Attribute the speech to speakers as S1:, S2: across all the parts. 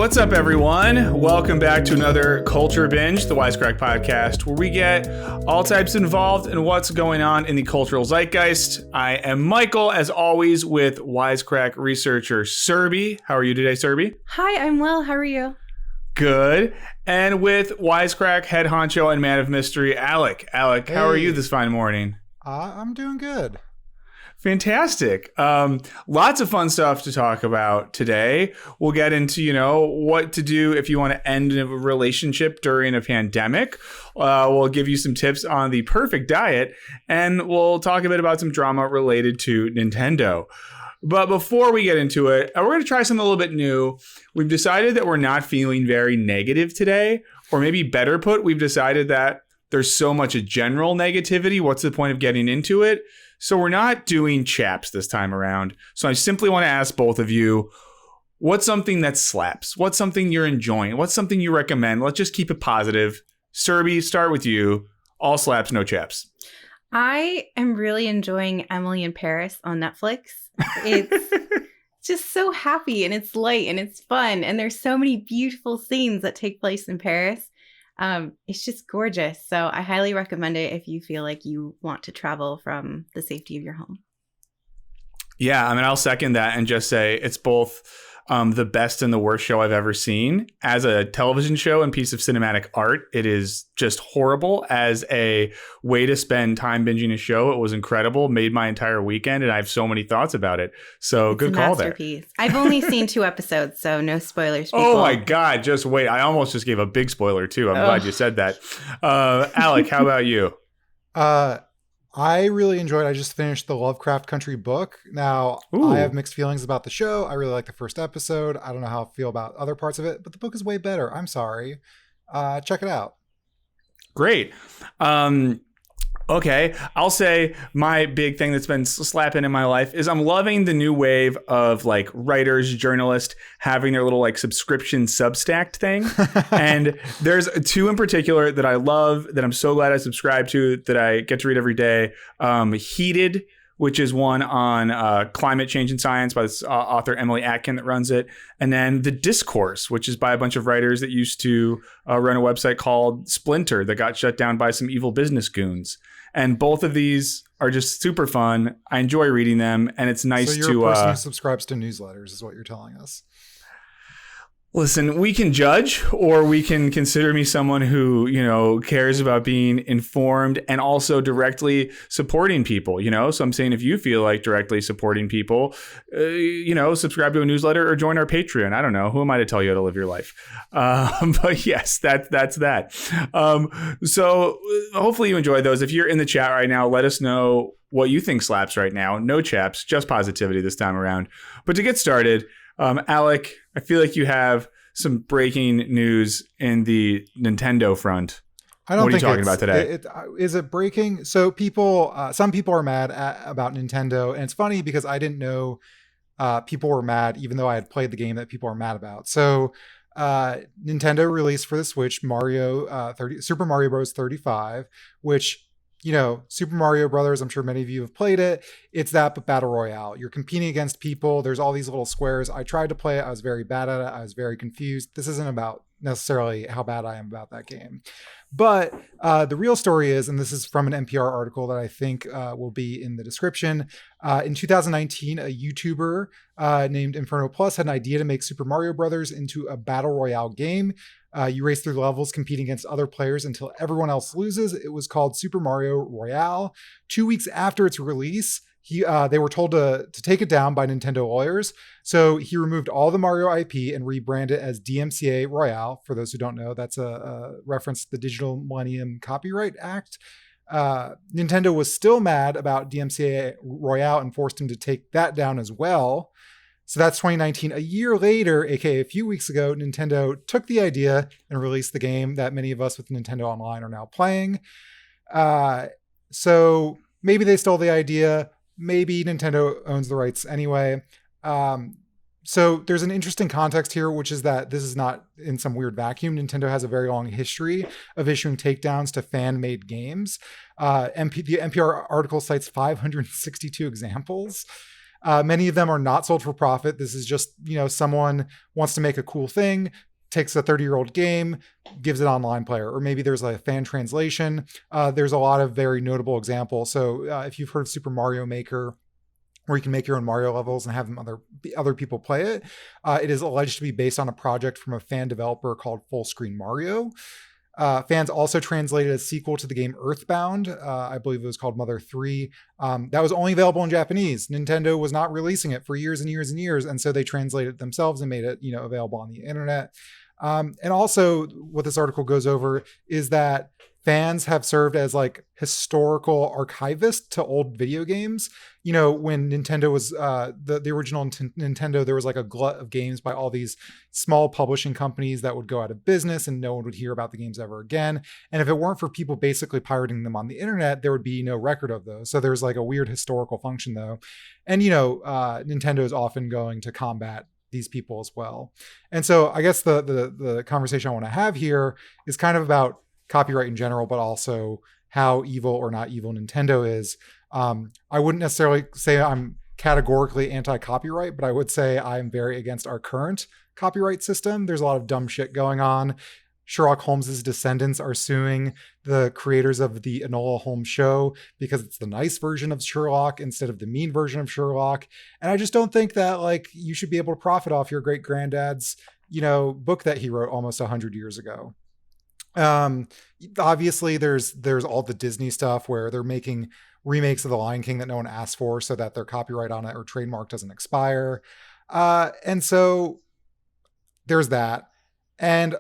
S1: What's up, everyone? Welcome back to another Culture Binge, the Wisecrack podcast, where we get all types involved in what's going on in the cultural zeitgeist. I am Michael, as always, with Wisecrack researcher Serby. How are you today, Serby?
S2: Hi, I'm well. How are you?
S1: Good. And with Wisecrack head honcho and man of mystery, Alec. Alec, how are you this fine morning?
S3: I'm doing good.
S1: Fantastic. Lots of fun stuff to talk about today. We'll get into, what to do if you want to end a relationship during a pandemic. We'll give you some tips on the perfect diet, and we'll talk a bit about some drama related to Nintendo. But before we get into it, we're going to try something a little bit new. We've decided that we're not feeling very negative today, or maybe better put, we've decided that there's so much general negativity. What's the point of getting into it? So we're not doing chaps this time around. So I simply want to ask both of you, what's something that slaps? What's something you're enjoying? What's something you recommend? Let's just keep it positive. Serby, start with you. All slaps, no chaps.
S2: I am really enjoying Emily in Paris on Netflix. It's just so happy, and it's light, and it's fun, and there's so many beautiful scenes that take place in Paris. It's just gorgeous. So I highly recommend it if you feel like you want to travel from the safety of your home.
S1: Yeah, I mean, I'll second that and just say it's both the best and the worst show I've ever seen. As a television show and piece of cinematic art, it is just horrible. As a way to spend time binging a show, it was incredible. Made my entire weekend, and I have so many thoughts about it. So it's good call there.
S2: I've only seen 2 episodes, so no spoilers, people.
S1: Oh my God, just wait. I almost just gave a big spoiler too. I'm glad you said that. Alec, how about you?
S3: I really enjoyed I just finished the Lovecraft Country book. Now,
S1: Ooh.
S3: I have mixed feelings about the show. I really like the first episode. I don't know how I feel about other parts of it, but the book is way better. I'm sorry. Check it out.
S1: Great. Okay, I'll say my big thing that's been slapping in my life is I'm loving the new wave of like writers, journalists having their little like subscription Substack thing. And there's 2 in particular that I love, that I'm so glad I subscribe to, that I get to read every day. Heated, which is one on climate change and science by this author Emily Atkin that runs it. And then The Discourse, which is by a bunch of writers that used to run a website called Splinter that got shut down by some evil business goons. And both of these are just super fun. I enjoy reading them, and it's nice to...
S3: So you're a person who subscribes to newsletters is what you're telling us.
S1: Listen, we can judge, or we can consider me someone who, cares about being informed and also directly supporting people, So I'm saying if you feel like directly supporting people, subscribe to a newsletter or join our Patreon. I don't know. Who am I to tell you how to live your life? But yes, that's that. So hopefully you enjoy those. If you're in the chat right now, let us know what you think slaps right now. No chaps, just positivity this time around. But to get started, Alec, I feel like you have some breaking news in the Nintendo front.
S3: What are you
S1: talking about today?
S3: Is it breaking? So some people are mad about Nintendo, and it's funny because I didn't know people were mad, even though I had played the game that people are mad about. So Nintendo released for the Switch Super Mario Bros. 35, which, Super Mario Brothers, I'm sure many of you have played it. It's that, but Battle Royale. You're competing against people. There's all these little squares. I tried to play it. I was very bad at it. I was very confused. This isn't about necessarily how bad I am about that game. But the real story is, and this is from an NPR article that I think will be in the description. In 2019, a YouTuber named Inferno Plus had an idea to make Super Mario Brothers into a Battle Royale game. You race through levels competing against other players until everyone else loses. It was called Super Mario Royale. 2 weeks after its release, they were told to take it down by Nintendo lawyers. So he removed all the Mario IP and rebranded it as DMCA Royale. For those who don't know, that's a reference to the Digital Millennium Copyright Act. Nintendo was still mad about DMCA Royale and forced him to take that down as well. So that's 2019. A year later, aka a few weeks ago, Nintendo took the idea and released the game that many of us with Nintendo Online are now playing. So maybe they stole the idea. Maybe Nintendo owns the rights anyway. So there's an interesting context here, which is that this is not in some weird vacuum. Nintendo has a very long history of issuing takedowns to fan-made games. The NPR article cites 562 examples. Many of them are not sold for profit. This is just, someone wants to make a cool thing, takes a 30-year-old game, gives it online player, or maybe there's a fan translation. There's a lot of very notable examples. So if you've heard of Super Mario Maker, where you can make your own Mario levels and have them other people play it. It is alleged to be based on a project from a fan developer called Full Screen Mario. Fans also translated a sequel to the game Earthbound. I believe it was called Mother 3. That was only available in Japanese. Nintendo was not releasing it for years and years and years, and so they translated it themselves and made it, available on the internet. And also, what this article goes over is that fans have served as like historical archivists to old video games. When Nintendo was the original Nintendo, there was like a glut of games by all these small publishing companies that would go out of business and no one would hear about the games ever again. And if it weren't for people basically pirating them on the internet, there would be no record of those. So there's like a weird historical function though. And, Nintendo is often going to combat these people as well. And so I guess the conversation I want to have here is kind of about copyright in general, but also how evil or not evil Nintendo is. I wouldn't necessarily say I'm categorically anti-copyright, but I would say I'm very against our current copyright system. There's a lot of dumb shit going on. Sherlock Holmes's descendants are suing the creators of the Enola Holmes show because it's the nice version of Sherlock instead of the mean version of Sherlock. And I just don't think that like you should be able to profit off your great granddad's, book that he wrote almost 100 years ago. Obviously there's all the Disney stuff where they're making remakes of The Lion King that no one asked for so that their copyright on it or trademark doesn't expire. And so there's that. And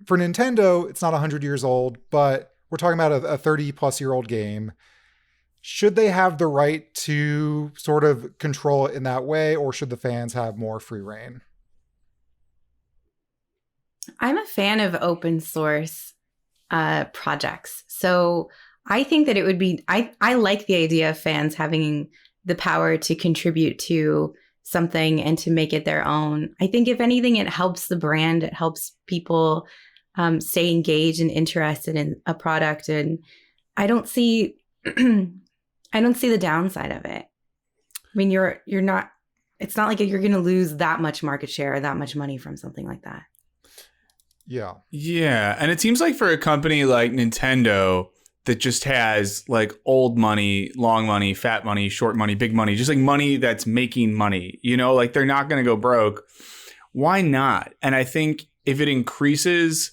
S3: for Nintendo, it's not 100 years old, but we're talking about a 30 plus year old game. Should they have the right to sort of control it in that way, or should the fans have more free reign?
S2: I'm a fan of open source projects. So I think that it would be, I like the idea of fans having the power to contribute to something and to make it their own. I think if anything, it helps the brand. It helps people stay engaged and interested in a product. And I don't see, I don't see the downside of it. I mean, you're not, it's not like you're going to lose that much market share or that much money from something like that.
S3: Yeah.
S1: Yeah. And it seems like for a company like Nintendo that just has like old money, long money, fat money, short money, big money, just like money that's making money, like they're not going to go broke. Why not? And I think if it increases,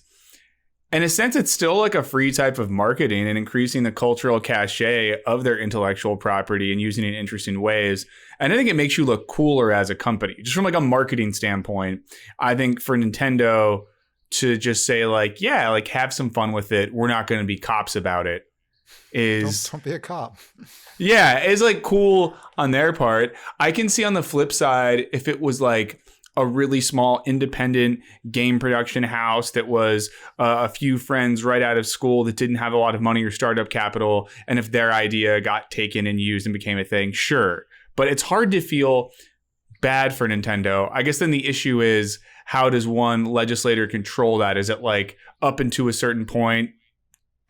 S1: in a sense, it's still like a free type of marketing and increasing the cultural cachet of their intellectual property and using it in interesting ways. And I think it makes you look cooler as a company, just from like a marketing standpoint. I think for Nintendo to just say like, yeah, like have some fun with it, we're not going to be cops about it, is
S3: don't be a cop.
S1: Yeah, it's like cool on their part. I can see on the flip side, if it was like a really small independent game production house that was a few friends right out of school that didn't have a lot of money or startup capital, and if their idea got taken and used and became a thing, sure. But it's hard to feel bad for Nintendo. I guess then the issue is, how does one legislator control that? Is it like up until a certain point,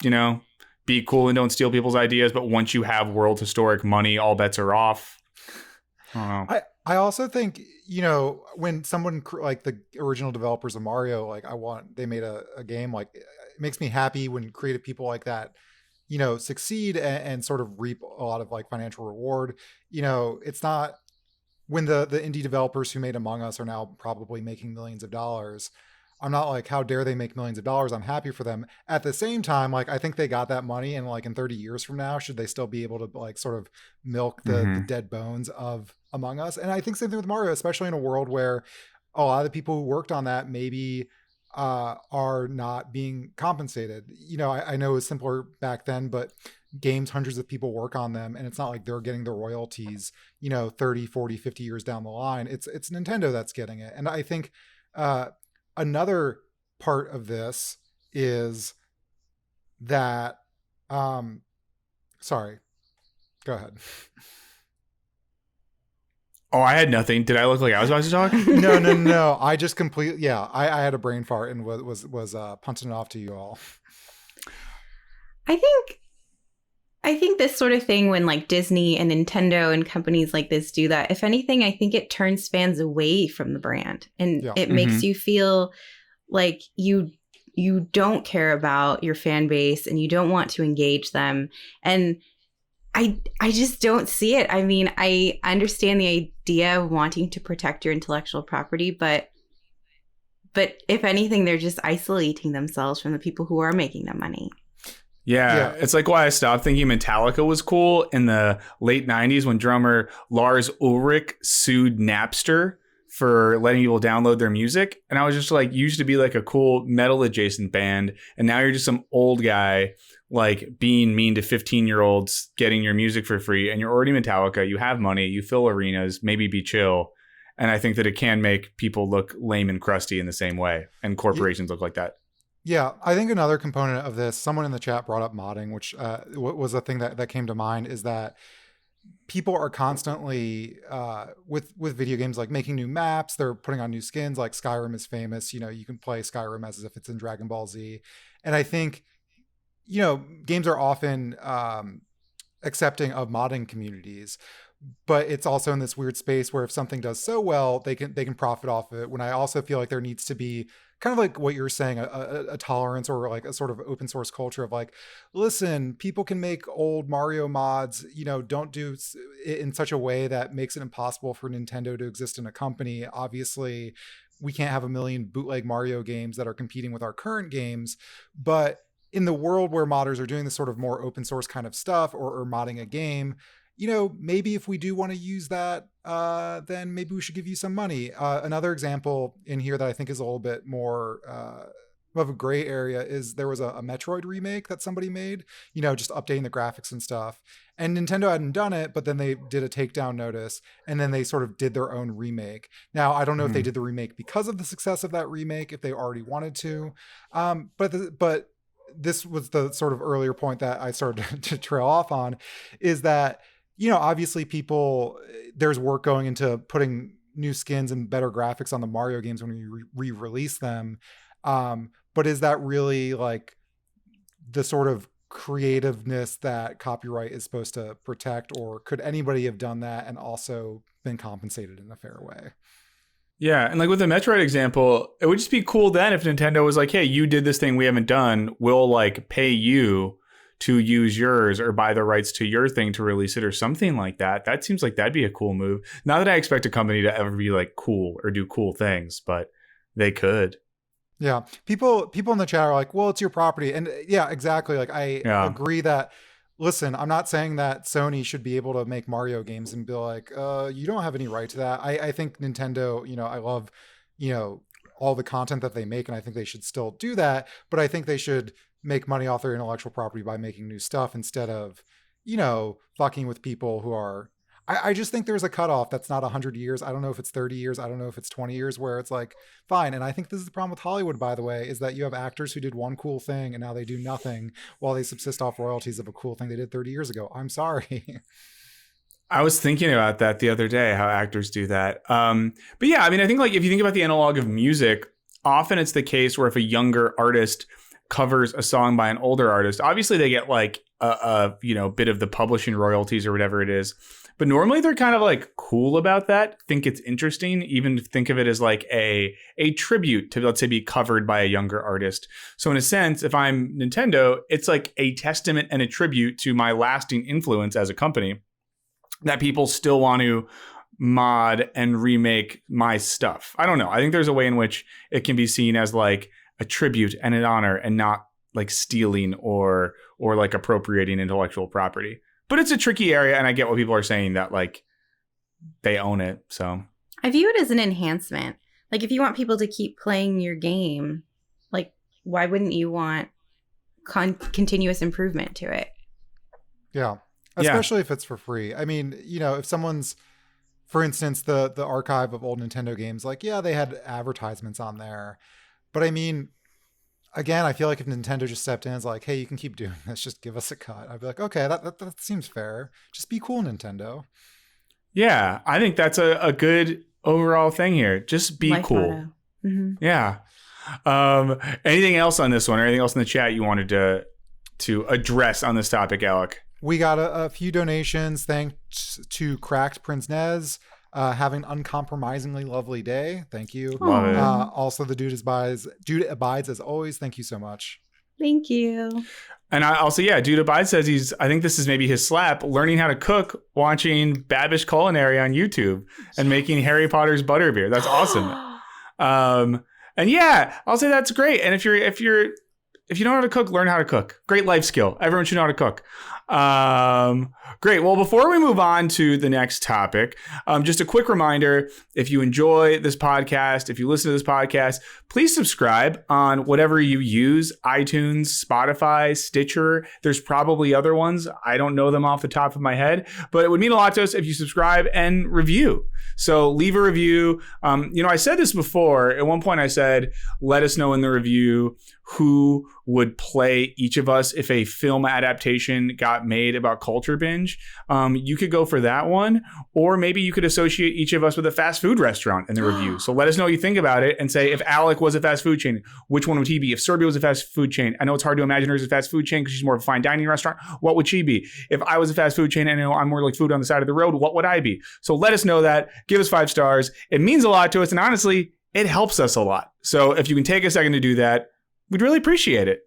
S1: be cool and don't steal people's ideas, but once you have world historic money, all bets are off? I don't know.
S3: I also think, when someone like the original developers of Mario, like they made a game, like it makes me happy when creative people like that, succeed and sort of reap a lot of like financial reward. It's not when the indie developers who made Among Us are now probably making millions of dollars. I'm not like, how dare they make millions of dollars? I'm happy for them. At the same time, like I think they got that money, and like in 30 years from now, should they still be able to like sort of milk the dead bones of Among Us? And I think same thing with Mario, especially in a world where a lot of the people who worked on that maybe are not being compensated. I know it was simpler back then, but games, hundreds of people work on them, and it's not like they're getting the royalties 30, 40, 50 years down the line. It's Nintendo that's getting it. And I think another part of this is that sorry, go ahead.
S1: Oh, I had nothing. Did I look like I was about to talk?
S3: No. I just completely, I had a brain fart and was punting it off to you all.
S2: I think I think this sort of thing, when like Disney and Nintendo and companies like this do that, if anything, I think it turns fans away from the brand, and
S3: Yeah.
S2: it makes you feel like you don't care about your fan base and you don't want to engage them. And I just don't see it. I mean, I understand the idea of wanting to protect your intellectual property, but if anything, they're just isolating themselves from the people who are making them money.
S1: Yeah, it's like why I stopped thinking Metallica was cool in the late 90s when drummer Lars Ulrich sued Napster for letting people download their music. And I was just like, you used to be like a cool metal adjacent band, and now you're just some old guy like being mean to 15-year-olds getting your music for free, and you're already Metallica, you have money, you fill arenas, maybe be chill. And I think that it can make people look lame and crusty in the same way, and corporations look like that.
S3: Yeah, I think another component of this, someone in the chat brought up modding, which was a thing that came to mind, is that people are constantly with video games, like making new maps, they're putting on new skins. Like Skyrim is famous, you can play Skyrim as if it's in Dragon Ball Z. And I think, games are often accepting of modding communities, but it's also in this weird space where if something does so well, they can profit off of it. When I also feel like there needs to be kind of like what you're saying, a tolerance, or like a sort of open source culture of like, listen, people can make old Mario mods, don't do it in such a way that makes it impossible for Nintendo to exist in a company. Obviously, we can't have a million bootleg Mario games that are competing with our current games, but in the world where modders are doing this sort of more open source kind of stuff, or modding a game, maybe if we do want to use that, then maybe we should give you some money. Another example in here that I think is a little bit more of a gray area is there was a Metroid remake that somebody made, just updating the graphics and stuff. And Nintendo hadn't done it, but then they did a takedown notice, and then they sort of did their own remake. Now, I don't know if they did the remake because of the success of that remake, if they already wanted to. But this was the sort of earlier point that I started to trail off on, is that obviously there's work going into putting new skins and better graphics on the Mario games when we re-release them. But is that really like the sort of creativeness that copyright is supposed to protect, or could anybody have done that and also been compensated in a fair way?
S1: Yeah, and like with the Metroid example, it would just be cool then if Nintendo was like, hey, you did this thing we haven't done, we'll like pay you to use yours or buy the rights to your thing to release it or something like that. That seems like that'd be a cool move. Not that I expect a company to ever be like cool or do cool things, but they could.
S3: Yeah. People in the chat are like, well, it's your property. And yeah, exactly. Like I agree that, listen, I'm not saying that Sony should be able to make Mario games and be like, you don't have any right to that. I think Nintendo, I love, all the content that they make, and I think they should still do that. But I think they should make money off their intellectual property by making new stuff instead of, fucking with people who are, I just think there's a cutoff that's not 100 years. I don't know if it's 30 years. I don't know if it's 20 years where it's like, fine. And I think this is the problem with Hollywood, by the way, is that you have actors who did one cool thing and now they do nothing while they subsist off royalties of a cool thing they did 30 years ago. I'm sorry.
S1: I was thinking about that the other day, how actors do that. But yeah, I mean, I think like if you think about the analog of music, often it's the case where if a younger artist covers a song by an older artist, obviously they get like a bit of the publishing royalties or whatever it is. But normally they're kind of like cool about that, think it's interesting, even think of it as like a tribute to, let's say, be covered by a younger artist. So in a sense, if I'm Nintendo, it's like a testament and a tribute to my lasting influence as a company that people still want to mod and remake my stuff. I don't know. I think there's a way in which it can be seen as like a tribute and an honor and not like stealing or like appropriating intellectual property. But it's a tricky area, and I get what people are saying that like they own it. So
S2: I view it as an enhancement. Like if you want people to keep playing your game, like why wouldn't you want continuous improvement to it?
S3: Yeah, especially if it's for free. I mean, if someone's, for instance, the archive of old Nintendo games, like they had advertisements on there, but I mean, again, I feel like if Nintendo just stepped in and was like, hey, you can keep doing this, just give us a cut, I'd be like, okay, that seems fair. Just be cool, Nintendo.
S1: Yeah, I think that's a good overall thing here. Just be
S2: Life
S1: cool.
S2: motto. Mm-hmm.
S1: Yeah. Anything else on this one or anything else in the chat you wanted to address on this topic, Alec?
S3: We got a few donations. Thanks to Cracked Prince Nez. Having an uncompromisingly lovely day. Thank you.
S1: Love it.
S3: Also, the Dude Abides as always. Thank you so much.
S2: Thank you.
S1: And I'll say, yeah, Dude Abide says I think this is maybe his slap, learning how to cook, watching Babish Culinary on YouTube and making Harry Potter's butterbeer. That's awesome. And yeah, I'll say that's great. And if you know how to cook, learn how to cook. Great life skill. Everyone should know how to cook. Great. Well, before we move on to the next topic, just a quick reminder, if you enjoy this podcast, if you listen to this podcast, please subscribe on whatever you use, iTunes, Spotify, Stitcher. There's probably other ones. I don't know them off the top of my head, but it would mean a lot to us if you subscribe and review. So leave a review. I said this before. At one point I said, let us know in the review who would play each of us if a film adaptation got made about Culture Binge. You could go for that one, or maybe you could associate each of us with a fast food restaurant in the review. So let us know what you think about it and say, if Alec was a fast food chain, which one would he be? If Serbia was a fast food chain, I know it's hard to imagine her as a fast food chain because she's more of a fine dining restaurant. What would she be? If I was a fast food chain and I know I'm more like food on the side of the road, what would I be? So let us know that. Give us 5 stars. It means a lot to us. And honestly, it helps us a lot. So if you can take a second to do that, we'd really appreciate it.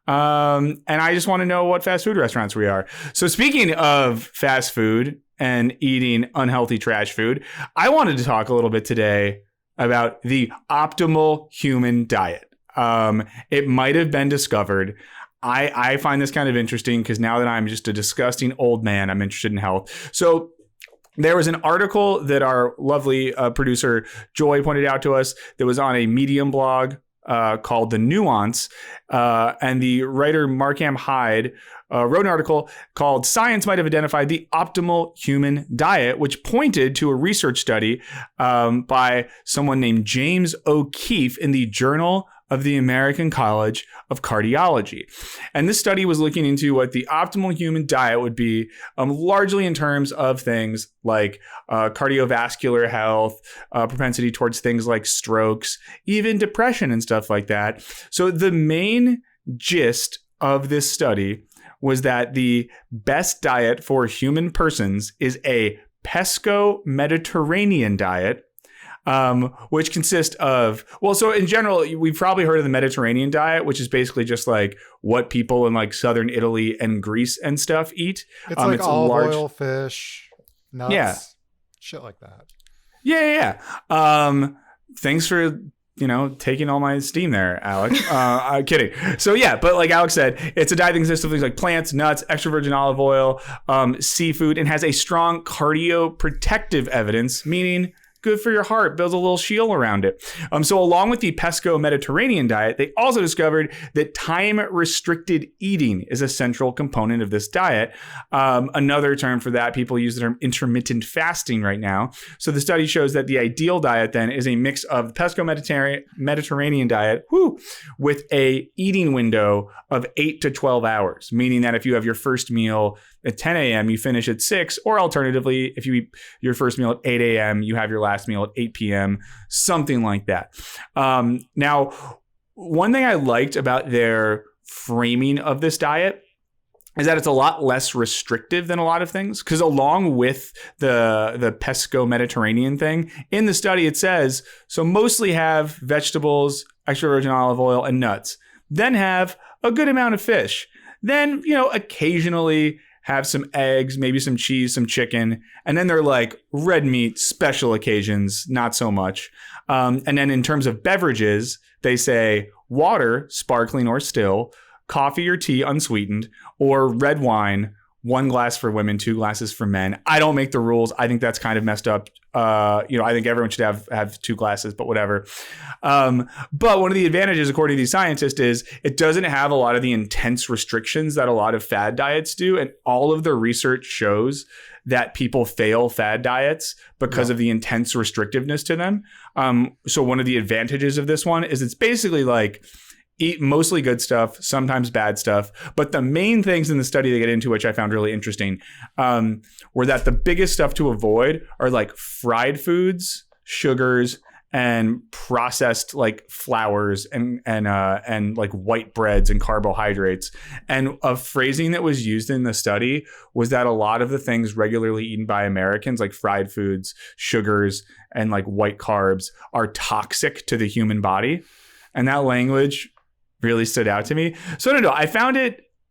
S1: And I just want to know what fast food restaurants we are. So speaking of fast food and eating unhealthy trash food, I wanted to talk a little bit today about the optimal human diet. It might have been discovered. I find this kind of interesting because now that I'm just a disgusting old man, I'm interested in health. So there was an article that our lovely producer Joy pointed out to us that was on a Medium blog called The Nuance. And the writer Markham Hyde wrote an article called Science Might Have Identified the Optimal Human Diet, which pointed to a research study by someone named James O'Keefe in the Journal of the American College of Cardiology. And this study was looking into what the optimal human diet would be, largely in terms of things like cardiovascular health, propensity towards things like strokes, even depression and stuff like that. So the main gist of this study was that the best diet for human persons is a pesco-Mediterranean diet, which consists of, so in general, we've probably heard of the Mediterranean diet, which is basically just like what people in like southern Italy and Greece and stuff eat.
S3: It's like it's olive oil, fish, nuts, shit like that. Yeah.
S1: Thanks for, taking all my steam there, Alec. I'm kidding. So yeah, but like Alex said, it's a diet that consists of things like plants, nuts, extra virgin olive oil, seafood, and has a strong cardioprotective evidence, meaning good for your heart, builds a little shield around it. So along with the pesco-Mediterranean diet, they also discovered that time-restricted eating is a central component of this diet. Another term for that, people use the term intermittent fasting right now. So the study shows that the ideal diet then is a mix of pesco-Mediterranean diet with a eating window of 8 to 12 hours, meaning that if you have your first meal at 10 a.m., you finish at 6, or alternatively, if you eat your first meal at 8 a.m., you have your last meal at 8 p.m., something like that. Now, one thing I liked about their framing of this diet is that it's a lot less restrictive than a lot of things, because along with the pesco-Mediterranean thing, in the study it says, so mostly have vegetables, extra virgin olive oil, and nuts, then have a good amount of fish, then, occasionally have some eggs, maybe some cheese, some chicken. And then they're like red meat, special occasions, not so much. And then in terms of beverages, they say water, sparkling or still, coffee or tea unsweetened, or red wine, 1 glass for women, 2 glasses for men. I don't make the rules. I think that's kind of messed up. I think everyone should have 2 glasses, but whatever. But one of the advantages, according to these scientists, is it doesn't have a lot of the intense restrictions that a lot of fad diets do. And all of the research shows that people fail fad diets because of the intense restrictiveness to them. So one of the advantages of this one is it's basically like, eat mostly good stuff, sometimes bad stuff. But the main things in the study they get into, which I found really interesting, were that the biggest stuff to avoid are like fried foods, sugars, and processed like flours and like white breads and carbohydrates. And a phrasing that was used in the study was that a lot of the things regularly eaten by Americans, like fried foods, sugars, and like white carbs, are toxic to the human body. And that language really stood out to me. So I don't know.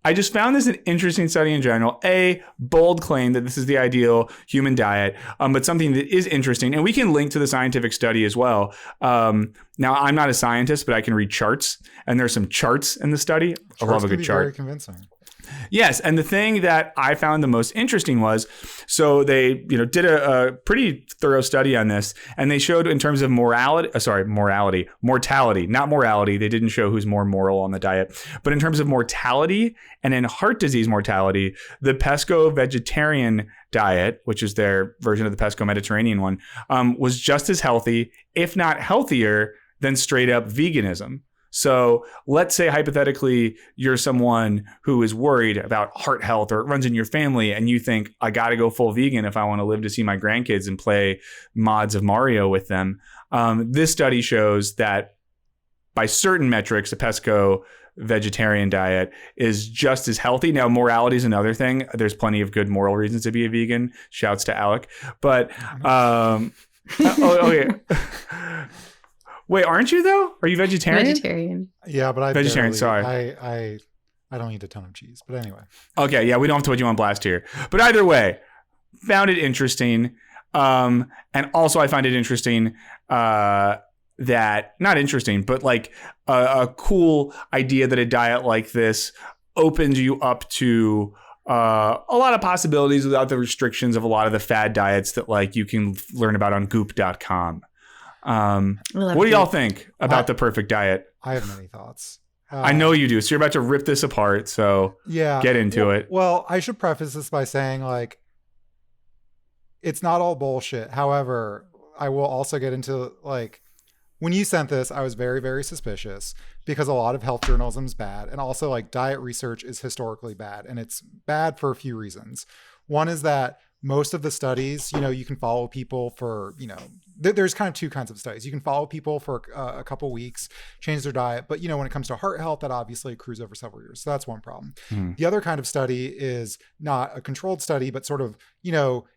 S1: I just found this an interesting study in general. A bold claim that this is the ideal human diet, but something that is interesting. And we can link to the scientific study as well. Now, I'm not a scientist, but I can read charts. And there's some charts in the study. I love a good chart.
S3: Very convincing.
S1: Yes, and the thing that I found the most interesting was, so they, did a pretty thorough study on this, and they showed in terms of mortality, not morality. They didn't show who's more moral on the diet, but in terms of mortality and in heart disease mortality, the pesco vegetarian diet, which is their version of the pesco Mediterranean one, was just as healthy, if not healthier, than straight up veganism. So let's say hypothetically you're someone who is worried about heart health, or it runs in your family, and you think, I got to go full vegan if I want to live to see my grandkids and play mods of Mario with them. This study shows that by certain metrics, a pesco vegetarian diet is just as healthy. Now, morality is another thing. There's plenty of good moral reasons to be a vegan. Shouts to Alec. But, okay. Wait, aren't you though? Are you vegetarian?
S2: Vegetarian.
S3: Yeah, but
S1: vegetarian. Sorry,
S3: I don't eat a ton of cheese. But anyway.
S1: Okay, yeah, we don't have to put you on blast here. But either way, found it interesting, and also I find it interesting that not interesting, but like a cool idea that a diet like this opens you up to a lot of possibilities without the restrictions of a lot of the fad diets that like you can learn about on Goop.com. What do y'all think about the perfect diet?
S3: I have many thoughts.
S1: I know you do. So you're about to rip this apart. So
S3: yeah,
S1: get into it.
S3: Well, I should preface this by saying like, it's not all bullshit. However, I will also get into like, when you sent this, I was very, very suspicious because a lot of health journalism is bad. And also like diet research is historically bad. And it's bad for a few reasons. One is that most of the studies, you can follow people for, there's kind of two kinds of studies. You can follow people for a couple weeks, change their diet. But, when it comes to heart health, that obviously accrues over several years. So that's one problem. The other kind of study is not a controlled study, but sort of,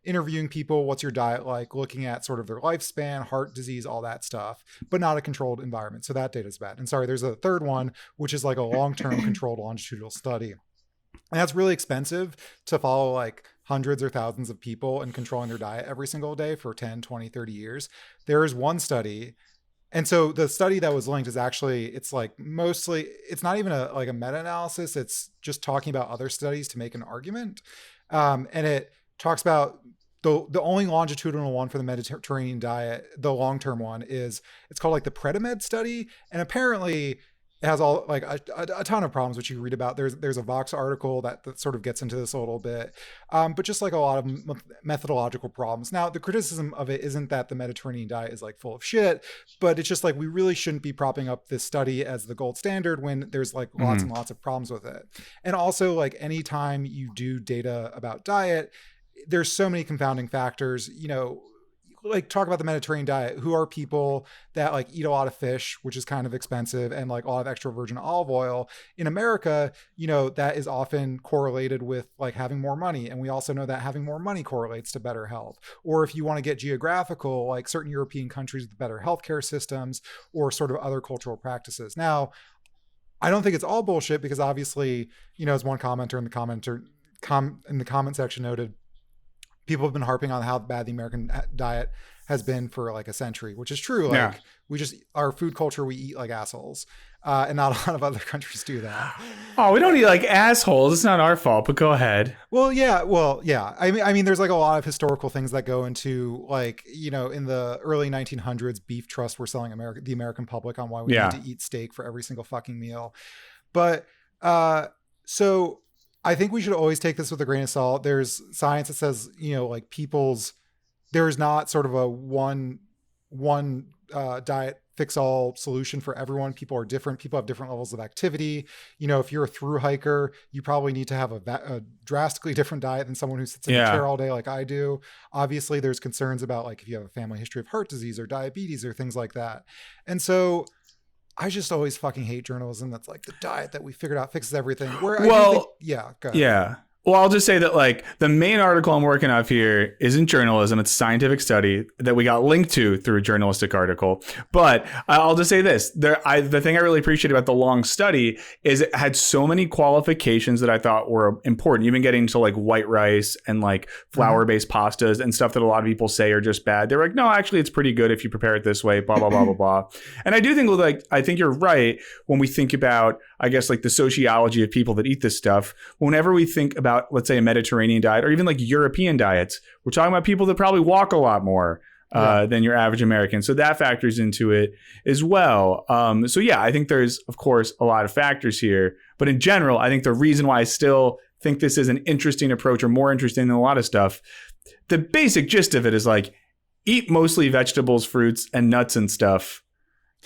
S3: interviewing people, what's your diet like, looking at sort of their lifespan, heart disease, all that stuff, but not a controlled environment. So that data is bad. And sorry, there's a third one, which is like a long-term controlled longitudinal study. And that's really expensive to follow like hundreds or thousands of people and controlling their diet every single day for 10, 20, 30 years. There is one study. And so the study that was linked is actually, it's like mostly, it's not even a meta-analysis. It's just talking about other studies to make an argument. And it talks about the only longitudinal one for the Mediterranean diet, the long-term one it's called like the Predimed study. And apparently it has all like a ton of problems, which you read about. There's a Vox article that sort of gets into this a little bit, but just like a lot of methodological problems. Now, the criticism of it isn't that the Mediterranean diet is like full of shit, but it's just like we really shouldn't be propping up this study as the gold standard when there's like lots and lots of problems with it. And also like anytime you do data about diet, there's so many confounding factors, like talk about the Mediterranean diet. Who are people that like eat a lot of fish, which is kind of expensive, and like a lot of extra virgin olive oil in America, that is often correlated with like having more money. And we also know that having more money correlates to better health. Or if you want to get geographical, like certain European countries with better healthcare systems or sort of other cultural practices. Now, I don't think it's all bullshit because obviously, as one commenter in the comment section noted, people have been harping on how bad the American diet has been for like a century, which is true. Like our food culture, we eat like assholes. And not a lot of other countries do that.
S1: Oh, we don't eat like assholes. It's not our fault, but go ahead.
S3: Well, yeah. I mean, there's like a lot of historical things that go into like, in the early 1900s, beef trusts were selling the American public on why we need to eat steak for every single fucking meal. But so I think we should always take this with a grain of salt. There's science that says, like there's not sort of a one diet fix all solution for everyone. People are different. People have different levels of activity. If you're a thru hiker, you probably need to have a drastically different diet than someone who sits in a chair all day like I do. Obviously, there's concerns about like if you have a family history of heart disease or diabetes or things like that. And so I just always fucking hate journalism that's like the diet that we figured out fixes everything. Where go ahead.
S1: Yeah. Well, I'll just say that like the main article I'm working off here isn't journalism. It's a scientific study that we got linked to through a journalistic article. But I'll just say this. The thing I really appreciate about the long study is it had so many qualifications that I thought were important. Even getting to like white rice and like flour-based pastas and stuff that a lot of people say are just bad. They're like, no, actually, it's pretty good if you prepare it this way, blah, blah, blah, blah, blah. And I do think I think you're right when we think about, I guess, like the sociology of people that eat this stuff. Whenever we think about, let's say, a Mediterranean diet or even like European diets, we're talking about people that probably walk a lot more than your average American. So that factors into it as well. So yeah, I think there's, of course, a lot of factors here. But in general, I think the reason why I still think this is an interesting approach or more interesting than a lot of stuff, the basic gist of it is like eat mostly vegetables, fruits, and nuts and stuff.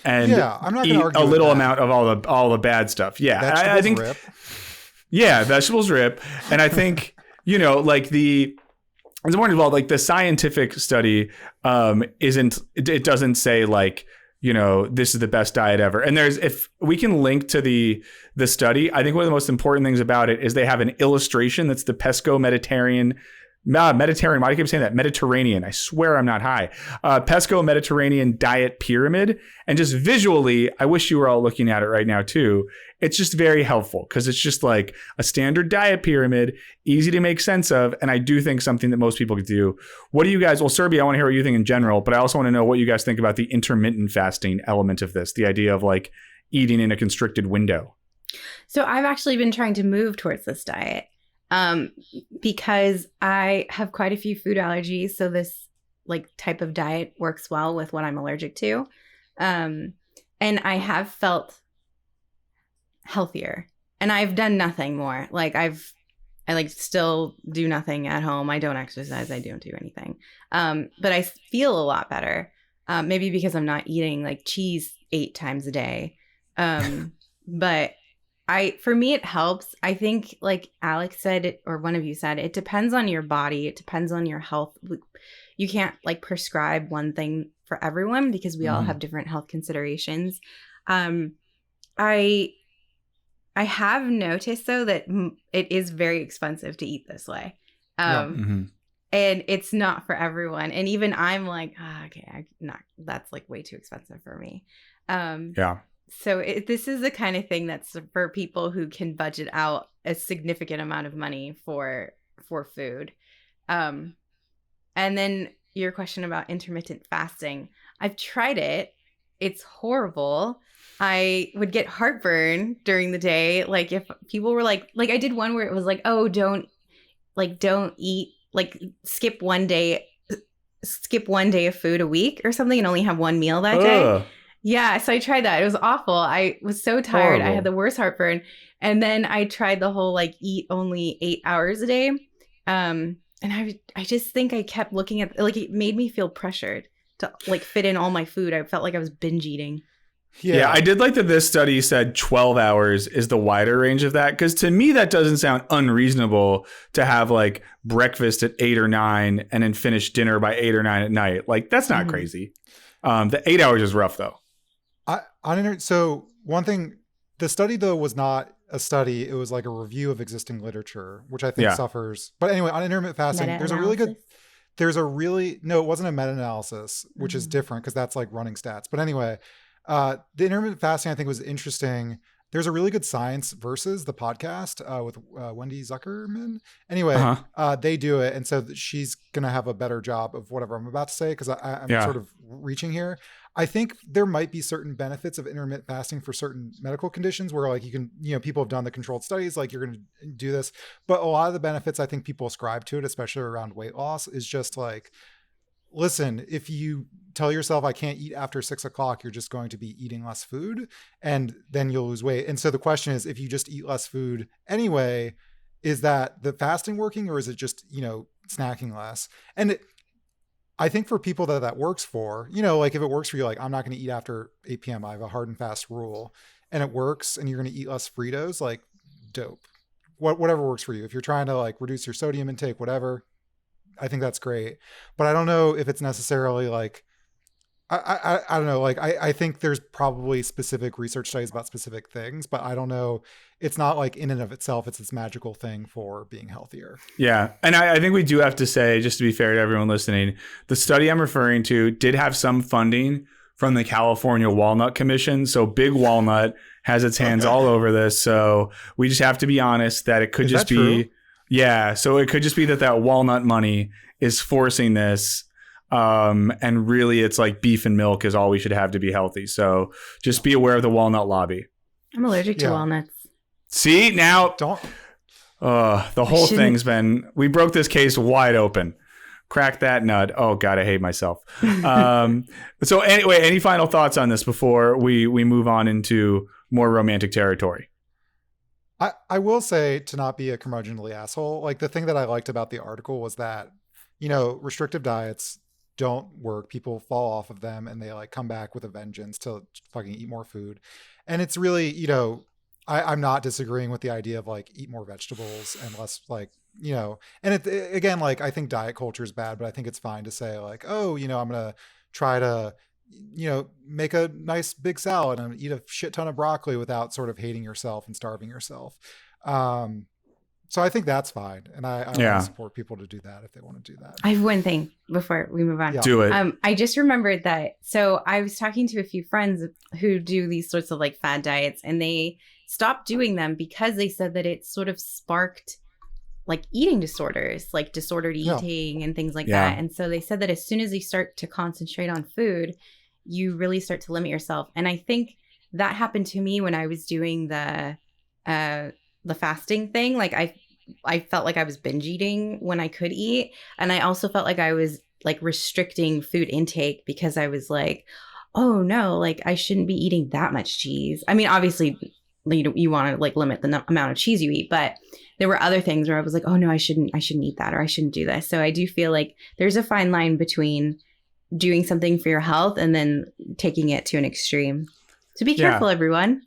S1: And
S3: I'm not
S1: eat
S3: argue
S1: a little
S3: with
S1: amount of all the bad stuff. Yeah, I think
S3: rip.
S1: Yeah, vegetables rip. And I think, like it's more involved, like the scientific study it doesn't say like, this is the best diet ever. And if we can link to the study, I think one of the most important things about it is they have an illustration that's the Pesco Mediterranean. Why do I keep saying that? Mediterranean. I swear I'm not high. Pesco Mediterranean diet pyramid. And just visually, I wish you were all looking at it right now too. It's just very helpful because it's just like a standard diet pyramid, easy to make sense of. And I do think something that most people could do. What do you guys, well, Serbi, I want to hear what you think in general, but I also want to know what you guys think about the intermittent fasting element of this, the idea of like eating in a constricted window.
S2: So I've actually been trying to move towards this diet. Because I have quite a few food allergies. So this like type of diet works well with what I'm allergic to. And I have felt healthier and I've done nothing more. Like I still do nothing at home. I don't exercise. I don't do anything. But I feel a lot better. Maybe because I'm not eating like cheese 8 times a day. But for me, it helps. I think like Alex said, or one of you said, it depends on your body. It depends on your health. You can't like prescribe one thing for everyone because we all have different health considerations. I have noticed though that it is very expensive to eat this way. And it's not for everyone. And even I'm like, that's like way too expensive for me. So this is the kind of thing that's for people who can budget out a significant amount of money for food. And then your question about intermittent fasting. I've tried it. It's horrible. I would get heartburn during the day. Like if people were like I did one where it was like, oh, don't eat, like skip one day of food a week or something and only have one meal that day. Yeah, so I tried that. It was awful. I was so tired. Horrible. I had the worst heartburn. And then I tried the whole like eat only 8 hours a day. And I just think I kept looking at, like, it made me feel pressured to like fit in all my food. I felt like I was binge eating.
S1: Yeah, I did like that this study said 12 hours is the wider range of that. Because to me, that doesn't sound unreasonable to have like breakfast at 8 or 9 and then finish dinner by 8 or 9 at night. Like, that's not crazy. The 8 hours is rough, though.
S3: So one thing, the study though was not a study. It was like a review of existing literature, which I think suffers. But anyway, on intermittent fasting, no, it wasn't a meta-analysis, which is different because that's like running stats. But anyway, the intermittent fasting I think was interesting. There's a really good Science Versus, the podcast with Wendy Zuckerman. Anyway, they do it. And so she's going to have a better job of whatever I'm about to say because I'm sort of reaching here. I think there might be certain benefits of intermittent fasting for certain medical conditions where like you can, people have done the controlled studies, like you're going to do this. But a lot of the benefits I think people ascribe to it, especially around weight loss, is just like, listen, if you tell yourself I can't eat after 6 o'clock, you're just going to be eating less food and then you'll lose weight. And so the question is, if you just eat less food anyway, is that the fasting working or is it just, snacking less? And I think for people that works for, like if it works for you, like I'm not going to eat after 8 p.m. I have a hard and fast rule and it works and you're going to eat less Fritos, like dope. Whatever works for you. If you're trying to like reduce your sodium intake, whatever, I think that's great. But I don't know if it's necessarily like, I don't know. Like I think there's probably specific research studies about specific things, but I don't know. It's not like in and of itself, it's this magical thing for being healthier.
S1: Yeah. And I think we do have to say, just to be fair to everyone listening, the study I'm referring to did have some funding from the California Walnut Commission. So Big Walnut has its hands all over this. So we just have to be honest that it could just be,
S3: true?
S1: Yeah. So it could just be that walnut money is forcing this. And really it's like beef and milk is all we should have to be healthy. So just be aware of the walnut lobby.
S2: I'm allergic to walnuts.
S1: See, now
S3: Don't.
S1: The whole thing's been, we broke this case wide open. Crack that nut. Oh God, I hate myself. So anyway, any final thoughts on this before we move on into more romantic territory?
S3: I will say, to not be a curmudgeonly asshole, like the thing that I liked about the article was that, restrictive diets don't work. People fall off of them and they like come back with a vengeance to fucking eat more food. And it's really, I'm not disagreeing with the idea of like eat more vegetables and less like, and it again, like I think diet culture is bad, but I think it's fine to say like, oh, I'm going to try to, make a nice big salad and eat a shit ton of broccoli without sort of hating yourself and starving yourself. So I think that's fine. And I want to support people to do that if they want to do that.
S2: I have one thing before we move on.
S3: Yeah.
S1: Do it.
S2: I just remembered that. So I was talking to a few friends who do these sorts of like fad diets, and they stopped doing them because they said that it sort of sparked like eating disorders, like disordered eating and things like that. And so they said that as soon as you start to concentrate on food, you really start to limit yourself. And I think that happened to me when I was doing the fasting thing. Like I felt like I was binge eating when I could eat. And I also felt like I was like restricting food intake because I was like, oh no, like I shouldn't be eating that much cheese. I mean, obviously you want to like limit the amount of cheese you eat, but there were other things where I was like, oh no, I shouldn't eat that, or I shouldn't do this. So I do feel like there's a fine line between doing something for your health and then taking it to an extreme. So be careful, everyone.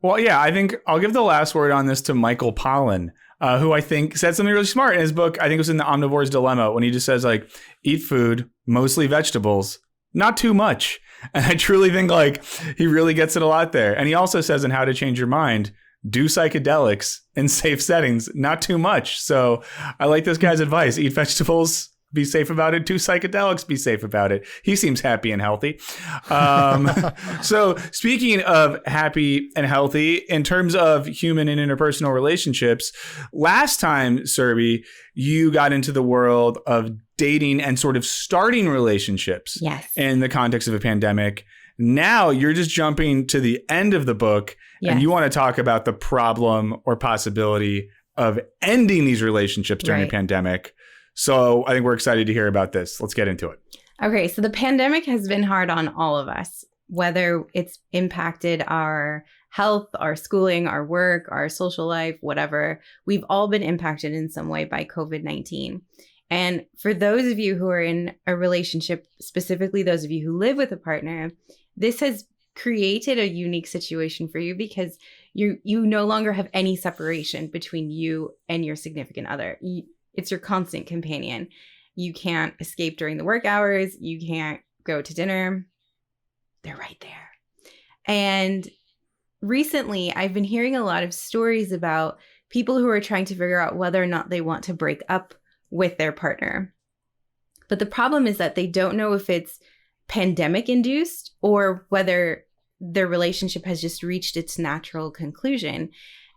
S1: Well, yeah, I think I'll give the last word on this to Michael Pollan, who I think said something really smart in his book. I think it was in The Omnivore's Dilemma, when he just says like, eat food, mostly vegetables, not too much. And I truly think like he really gets it a lot there. And he also says in How to Change Your Mind, do psychedelics in safe settings, not too much. So I like this guy's advice. Eat vegetables, be safe about it. Do psychedelics, be safe about it. He seems happy and healthy. So speaking of happy and healthy, in terms of human and interpersonal relationships, last time, Serby, you got into the world of dating and sort of starting relationships in the context of a pandemic. Now you're just jumping to the end of the book and you want to talk about the problem or possibility of ending these relationships during a pandemic. So I think we're excited to hear about this. Let's get into it.
S2: Okay, so the pandemic has been hard on all of us, whether it's impacted our health, our schooling, our work, our social life, whatever. We've all been impacted in some way by COVID-19. And for those of you who are in a relationship, specifically those of you who live with a partner, this has created a unique situation for you because you no longer have any separation between you and your significant other. It's your constant companion. You can't escape during the work hours. You can't go to dinner. They're right there. And recently, I've been hearing a lot of stories about people who are trying to figure out whether or not they want to break up with their partner. But the problem is that they don't know if it's pandemic induced or whether their relationship has just reached its natural conclusion.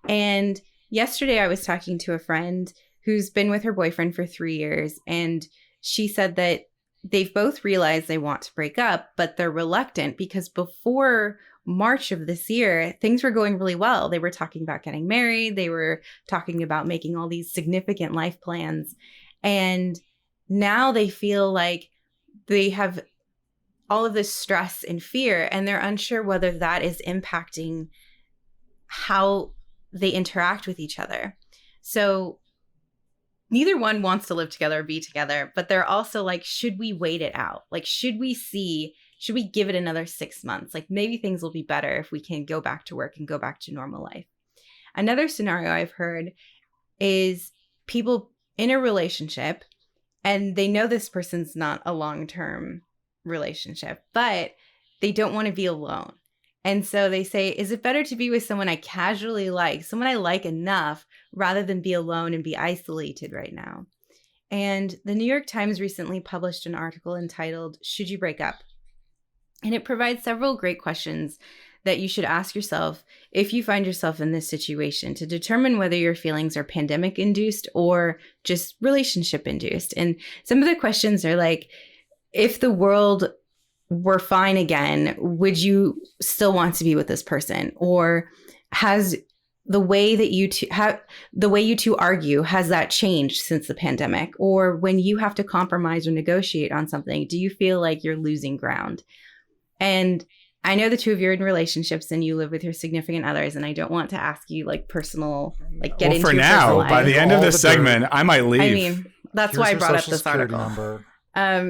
S2: And yesterday I was talking to a friend who's been with her boyfriend for 3 years, and she said that they've both realized they want to break up, but they're reluctant because before March of this year, things were going really well. They were talking about getting married. They were talking about making all these significant life plans. And now they feel like they have all of this stress and fear, and they're unsure whether that is impacting how they interact with each other. So neither one wants to live together or be together, but they're also like, should we wait it out? Like, should we give it another 6 months? Like, maybe things will be better if we can go back to work and go back to normal life. Another scenario I've heard is people in a relationship and they know this person's not a long-term relationship, but they don't want to be alone. And so they say, is it better to be with someone I casually like, someone I like enough, rather than be alone and be isolated right now? And the New York Times recently published an article entitled, Should You Break Up? And it provides several great questions that you should ask yourself if you find yourself in this situation to determine whether your feelings are pandemic induced or just relationship induced. And some of the questions are like, if the world were fine again, would you still want to be with this person? Or has the way that you two argue, has that changed since the pandemic? Or when you have to compromise or negotiate on something, do you feel like you're losing ground? And I know the two of you are in relationships and you live with your significant others, and I don't want to ask you like personal, like get into
S1: for
S2: your
S1: now,
S2: personal life.
S1: by the end of this segment, I might leave.
S2: I mean, that's why I brought up this article.
S3: Number.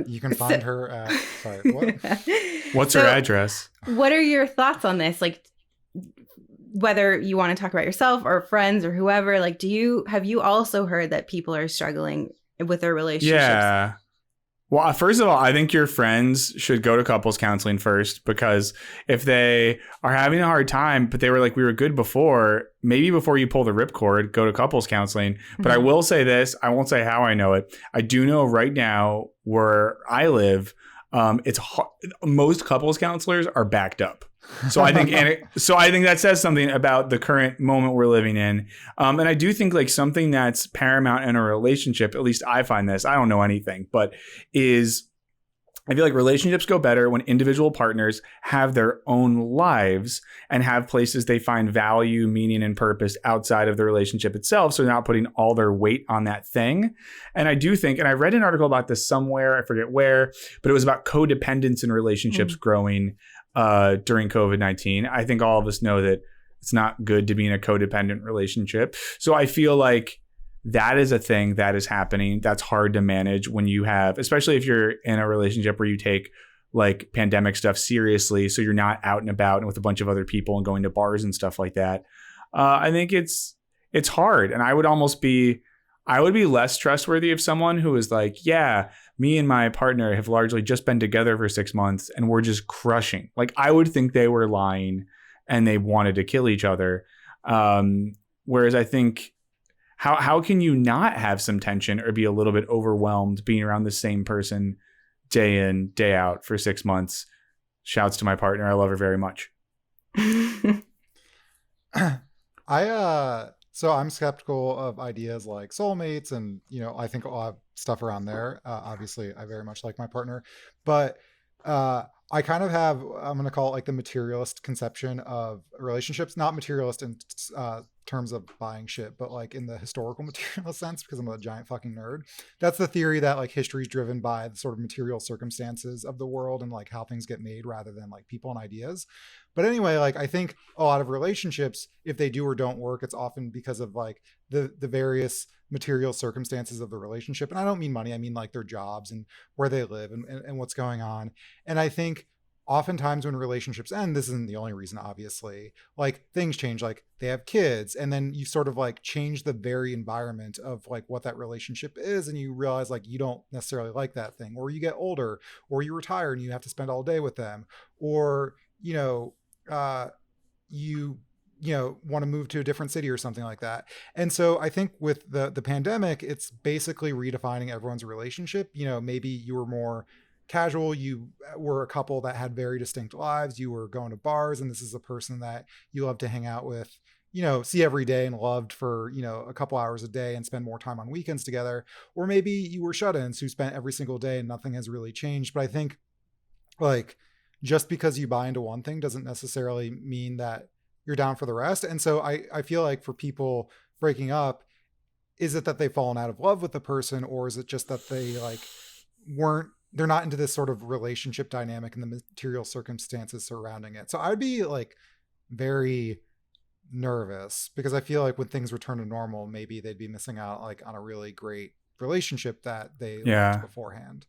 S3: You can find her at, sorry, what?
S1: What's her address?
S2: What are your thoughts on this? Like, whether you want to talk about yourself or friends or whoever, like, have you also heard that people are struggling with their relationships?
S1: Yeah. Well, first of all, I think your friends should go to couples counseling first, because if they are having a hard time, but they were like, we were good before, maybe before you pull the ripcord, go to couples counseling. But I will say this, I won't say how I know it. I do know right now where I live, it's hard. Most couples counselors are backed up. So I think, that says something about the current moment we're living in. And I do think like something that's paramount in a relationship, at least I find this, I don't know anything, but I feel like relationships go better when individual partners have their own lives and have places they find value, meaning, and purpose outside of the relationship itself. So they're not putting all their weight on that thing. And I do think, and I read an article about this somewhere, I forget where, but it was about codependence in relationships growing during COVID-19. I think all of us know that it's not good to be in a codependent relationship. So I feel like that is a thing that is happening. That's hard to manage when you have, especially if you're in a relationship where you take like pandemic stuff seriously. So you're not out and about and with a bunch of other people and going to bars and stuff like that. I think it's hard. And I would be less trustworthy of someone who is like, yeah, me and my partner have largely just been together for 6 months and we're just crushing. Like, I would think they were lying and they wanted to kill each other. Whereas I think, how can you not have some tension or be a little bit overwhelmed being around the same person day in, day out for 6 months? Shouts to my partner. I love her very much.
S3: So I'm skeptical of ideas like soulmates, and I think I'll have stuff around there. Obviously, I very much like my partner, but I kind of have, I'm going to call it like the materialist conception of relationships, not materialist in terms of buying shit, but like in the historical materialist sense, because I'm a giant fucking nerd. That's the theory that like history is driven by the sort of material circumstances of the world and like how things get made rather than like people and ideas. But anyway, like I think a lot of relationships, if they do or don't work, it's often because of like the various material circumstances of the relationship. And I don't mean money, I mean like their jobs and where they live and what's going on. And I think oftentimes when relationships end, this isn't the only reason, obviously, like things change, like they have kids, and then you sort of like change the very environment of like what that relationship is, and you realize like you don't necessarily like that thing, or you get older, or you retire and you have to spend all day with them, or you want to move to a different city or something like that. And so I think with the pandemic, it's basically redefining everyone's relationship. Maybe you were more casual, you were a couple that had very distinct lives, you were going to bars, and this is a person that you love to hang out with, see every day and loved for, a couple hours a day and spend more time on weekends together. Or maybe you were shut-ins who spent every single day and nothing has really changed. But I think like just because you buy into one thing doesn't necessarily mean that you're down for the rest. And so I feel like for people breaking up, is it that they've fallen out of love with the person, or is it just that they like they're not into this sort of relationship dynamic and the material circumstances surrounding it? So I'd be like very nervous because I feel like when things return to normal, maybe they'd be missing out like on a really great relationship that they liked beforehand.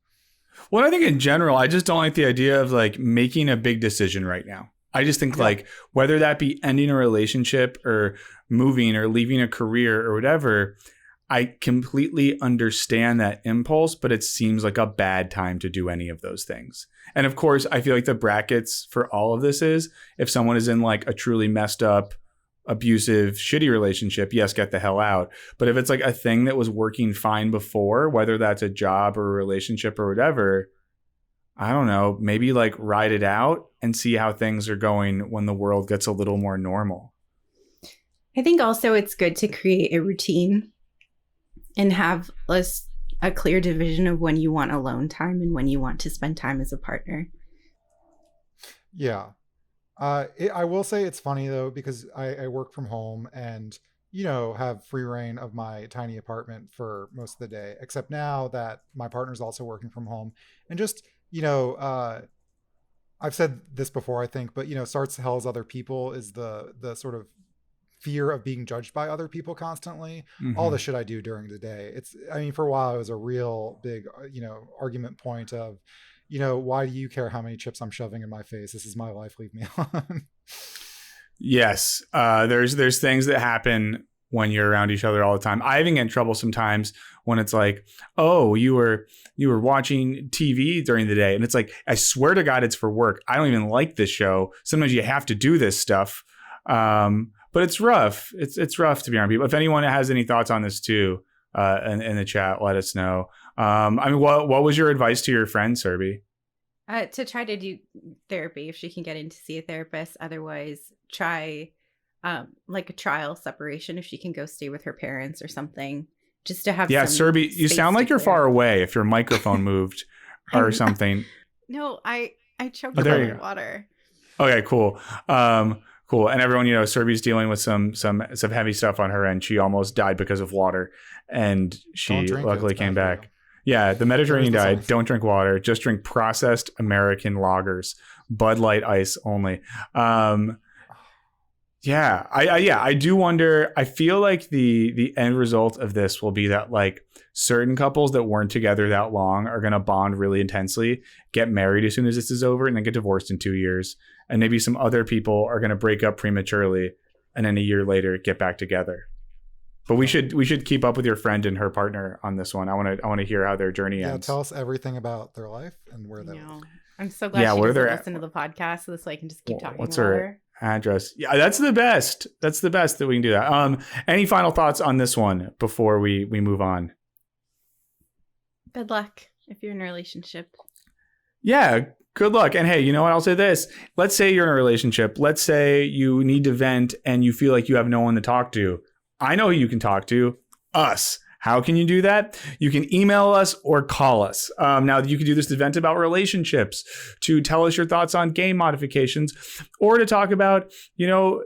S1: Well, I think in general, I just don't like the idea of like making a big decision right now. I just think like whether that be ending a relationship or moving or leaving a career or whatever, I completely understand that impulse, but it seems like a bad time to do any of those things. And of course, I feel like the brackets for all of this is if someone is in like a truly messed up, abusive, shitty relationship, yes, get the hell out. But if it's like a thing that was working fine before, whether that's a job or a relationship or whatever, I don't know, maybe like ride it out and see how things are going when the world gets a little more normal.
S2: I think also it's good to create a routine and have a clear division of when you want alone time and when you want to spend time as a partner.
S3: Yeah. I will say it's funny though, because I work from home and, you know, have free reign of my tiny apartment for most of the day, except now that my partner's also working from home. And just, you know, I've said this before, I think, but, you know, starts to hells other people is the sort of fear of being judged by other people constantly. All the shit I do during the day. I mean, for a while it was a real big, you know, argument point of, you know, why do you care how many chips I'm shoving in my face? This is my life. Leave me alone.
S1: Yes. There's things that happen when you're around each other all the time. I even get in trouble sometimes when it's like, oh, you were watching TV during the day. And it's like, I swear to God, it's for work. I don't even like this show. Sometimes you have to do this stuff. But it's rough. It's rough to be around people. If anyone has any thoughts on this too, in the chat, let us know. I mean, what was your advice to your friend, Serby?
S2: To try to do therapy if she can get in to see a therapist. Otherwise, try like a trial separation if she can go stay with her parents or something. Just to have
S1: Serby, you sound like you're far away. If your microphone moved or something.
S2: No, I choked on water.
S1: Okay, cool. Cool. And everyone, you know, Serby's dealing with some heavy stuff on her end. She almost died because of water, and she luckily came back. Yeah, the Mediterranean died. Don't drink water. Just drink processed American lagers. Bud Light Ice only. I do wonder. I feel like the end result of this will be that like certain couples that weren't together that long are going to bond really intensely, get married as soon as this is over, and then get divorced in 2 years. And maybe some other people are going to break up prematurely and then a year later get back together. But we should keep up with your friend and her partner on this one. I want to hear how their journey ends.
S3: Tell us everything about their life and where they live.
S2: I'm so glad she doesn't listen to the podcast so this way I can just keep talking.
S1: What's her address? Yeah, that's the best. That's the best that we can do that. Any final thoughts on this one before we move on?
S2: Good luck if you're in a relationship.
S1: Yeah, good luck. And hey, you know what? I'll say this. Let's say you're in a relationship. Let's say you need to vent and you feel like you have no one to talk to. I know who you can talk to. Us. How can you do that? You can email us or call us. Now, you can do this to vent about relationships, to tell us your thoughts on game modifications, or to talk about, you know,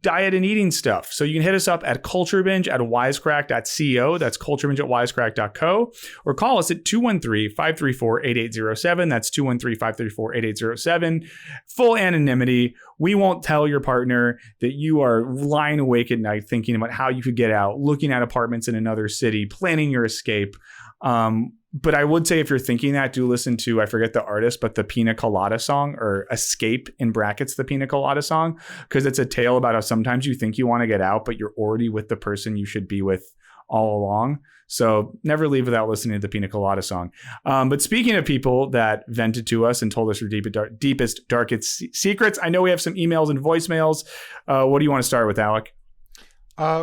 S1: diet and eating stuff. So you can hit us up at culturebinge@wisecrack.co. That's culturebinge@wisecrack.co. Or call us at 213-534-8807. That's 213-534-8807. Full anonymity. We won't tell your partner that you are lying awake at night thinking about how you could get out, looking at apartments in another city, planning your escape. But I would say if you're thinking that, do listen to, I forget the artist, but the Pina Colada song, or Escape in brackets, the Pina Colada song, because it's a tale about how sometimes you think you want to get out, but you're already with the person you should be with all along. So never leave without listening to the Pina Colada song. But speaking of people that vented to us and told us their deepest, darkest secrets, I know we have some emails and voicemails. What do you want to start with, Alec?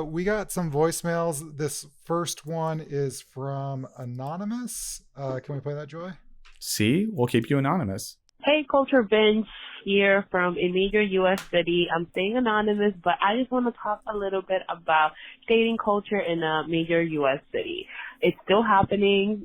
S3: We got some voicemails. This first one is from Anonymous. Can we play that, Joy?
S1: See, we'll keep you anonymous.
S4: Hey, Culture Binge here from a major U.S. city. I'm staying anonymous, but I just want to talk a little bit about dating culture in a major U.S. city. It's still happening.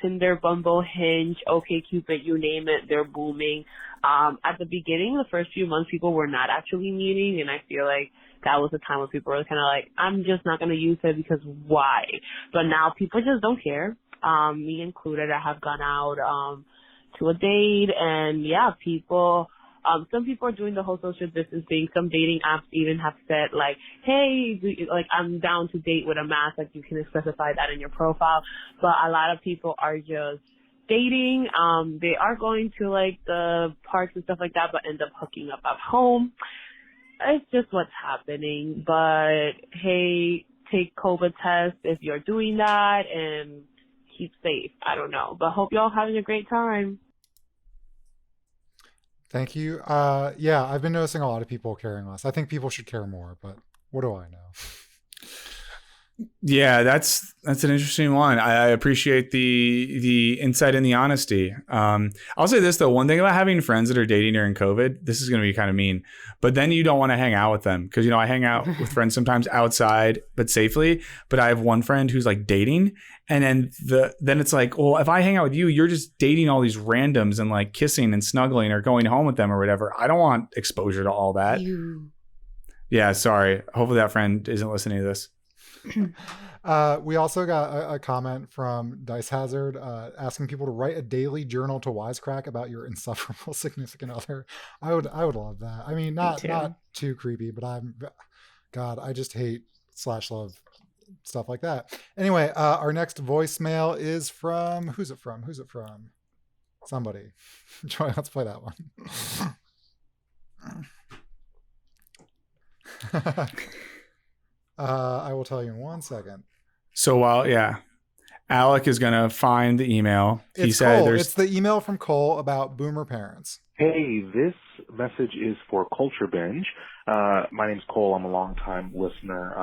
S4: Tinder, Bumble, Hinge, OkCupid, you name it, they're booming. At the beginning, the first few months, people were not actually meeting, and I feel like that was a time where people were kind of like, I'm just not going to use it because why? But now people just don't care. Me included, I have gone out to a date, and yeah, people Some people are doing the whole social distancing. Some dating apps even have said like, hey, like I'm down to date with a mask. Like you can specify that in your profile. But a lot of people are just dating. They are going to like the parks and stuff like that, but end up hooking up at home. It's just what's happening. But hey, take COVID tests if you're doing that and keep safe. I don't know, but hope y'all having a great time.
S3: Thank you. Yeah, I've been noticing a lot of people caring less. I think people should care more, but what do I know?
S1: Yeah, that's an interesting one. I appreciate the insight and the honesty. I'll say this though, one thing about having friends that are dating during COVID, this is going to be kind of mean, but then you don't want to hang out with them because I hang out with friends sometimes outside but safely. But I have one friend who's like dating, and then it's like, well, if I hang out with you, you're just dating all these randoms and like kissing and snuggling or going home with them or whatever. I don't want exposure to all that. Yeah, sorry. Hopefully that friend isn't listening to this.
S3: We also got a comment from Dice Hazard asking people to write a daily journal to Wisecrack about your insufferable significant other. I would love that. I mean, not too creepy, but I just hate /love stuff like that. Anyway, our next voicemail is from who's it from? Somebody. Joy, let's play that one. I will tell you in 1 second.
S1: So while Alec is gonna find the email. He said
S3: it's the email from Cole about boomer parents.
S5: Hey, this message is for Culture Binge. My name's Cole. I'm a longtime listener.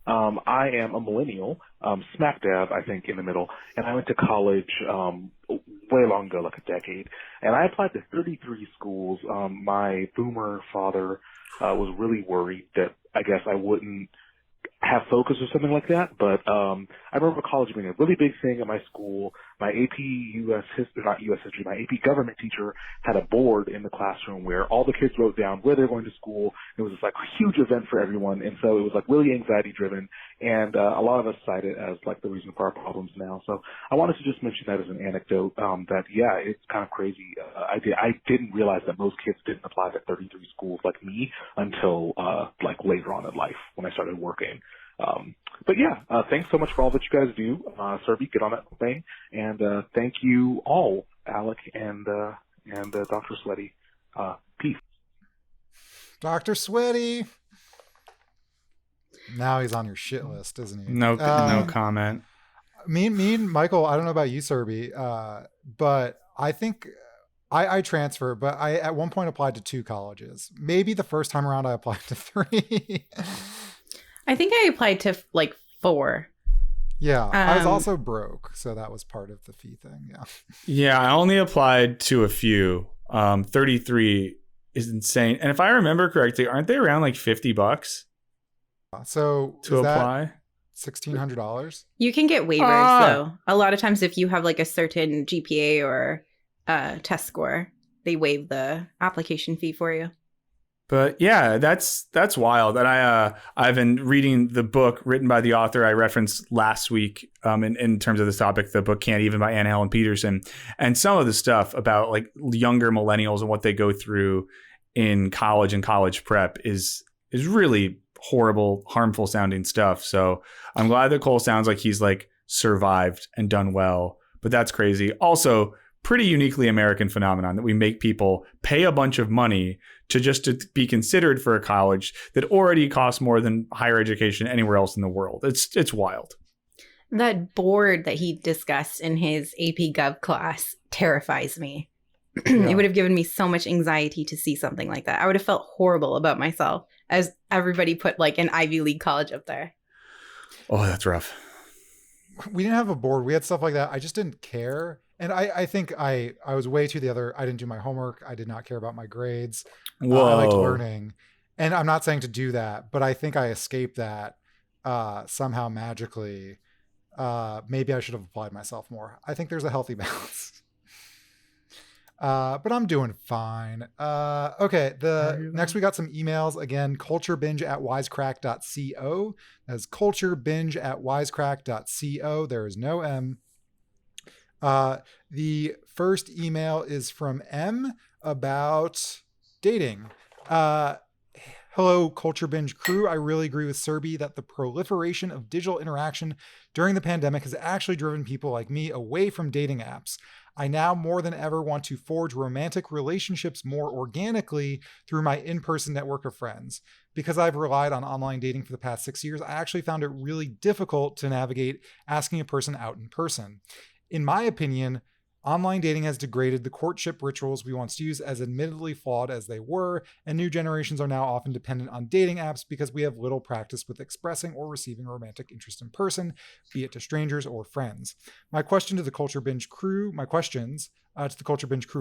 S5: I am a millennial, smack dab, I think, in the middle. And I went to college way long ago, like a decade. And I applied to 33 schools. My boomer father was really worried that I guess I wouldn't have focus or something like that. But I remember college being a really big thing at my school. My AP my AP government teacher had a board in the classroom where all the kids wrote down where they're going to school. It was this like huge event for everyone. And so it was like really anxiety driven. And a lot of us cite it as like the reason for our problems now. So I wanted to just mention that as an anecdote that, yeah, it's kind of crazy. I didn't realize that most kids didn't apply to 33 schools like me until like later on in life when I started working. But yeah, thanks so much for all that you guys do. Serby, get on that thing. And thank you all, Alec and Dr. Sweaty. Peace.
S3: Dr. Sweaty. Now he's on your shit list, isn't he?
S1: No comment.
S3: Me and Michael, I don't know about you, Serby, but I think I transferred, but I at one point applied to 2 colleges. Maybe the first time around I applied to 3.
S2: I think I applied to like 4.
S3: Yeah, I was also broke, so that was part of the fee thing. Yeah.
S1: Yeah, I only applied to a few. 33 is insane. And if I remember correctly, aren't they around like $50?
S3: So
S1: to apply?
S3: $1,600?
S2: You can get waivers though. A lot of times if you have like a certain GPA or test score, they waive the application fee for you.
S1: But yeah, that's wild. And I've been reading the book written by the author I referenced last week in terms of this topic, the book Can't Even by Anna Helen Peterson. And some of the stuff about like younger millennials and what they go through in college and college prep is really horrible, harmful sounding stuff. So I'm glad that Cole sounds like he's like survived and done well, but that's crazy. Also, pretty uniquely American phenomenon that we make people pay a bunch of money to be considered for a college that already costs more than higher education anywhere else in the world. It's wild.
S2: That board that he discussed in his AP Gov class terrifies me. Yeah. It would have given me so much anxiety to see something like that. I would have felt horrible about myself as everybody put like an Ivy League college up there.
S1: Oh, that's rough.
S3: We didn't have a board. We had stuff like that. I just didn't care. And I think I was way too the other. I didn't do my homework. I did not care about my grades. I liked learning. And I'm not saying to do that, but I think I escaped that somehow magically. Maybe I should have applied myself more. I think there's a healthy balance. But I'm doing fine. Okay, next we got some emails. Again, culturebinge@wisecrack.co. That's culturebinge@wisecrack.co. There is no M. The first email is from M about dating. Hello, Culture Binge crew. I really agree with Serby that the proliferation of digital interaction during the pandemic has actually driven people like me away from dating apps. I now more than ever want to forge romantic relationships more organically through my in-person network of friends. Because I've relied on online dating for the past 6 years, I actually found it really difficult to navigate asking a person out in person. In my opinion, online dating has degraded the courtship rituals we once used, as admittedly flawed as they were, and new generations are now often dependent on dating apps because we have little practice with expressing or receiving romantic interest in person, be it to strangers or friends. My questions to the Culture Binge crew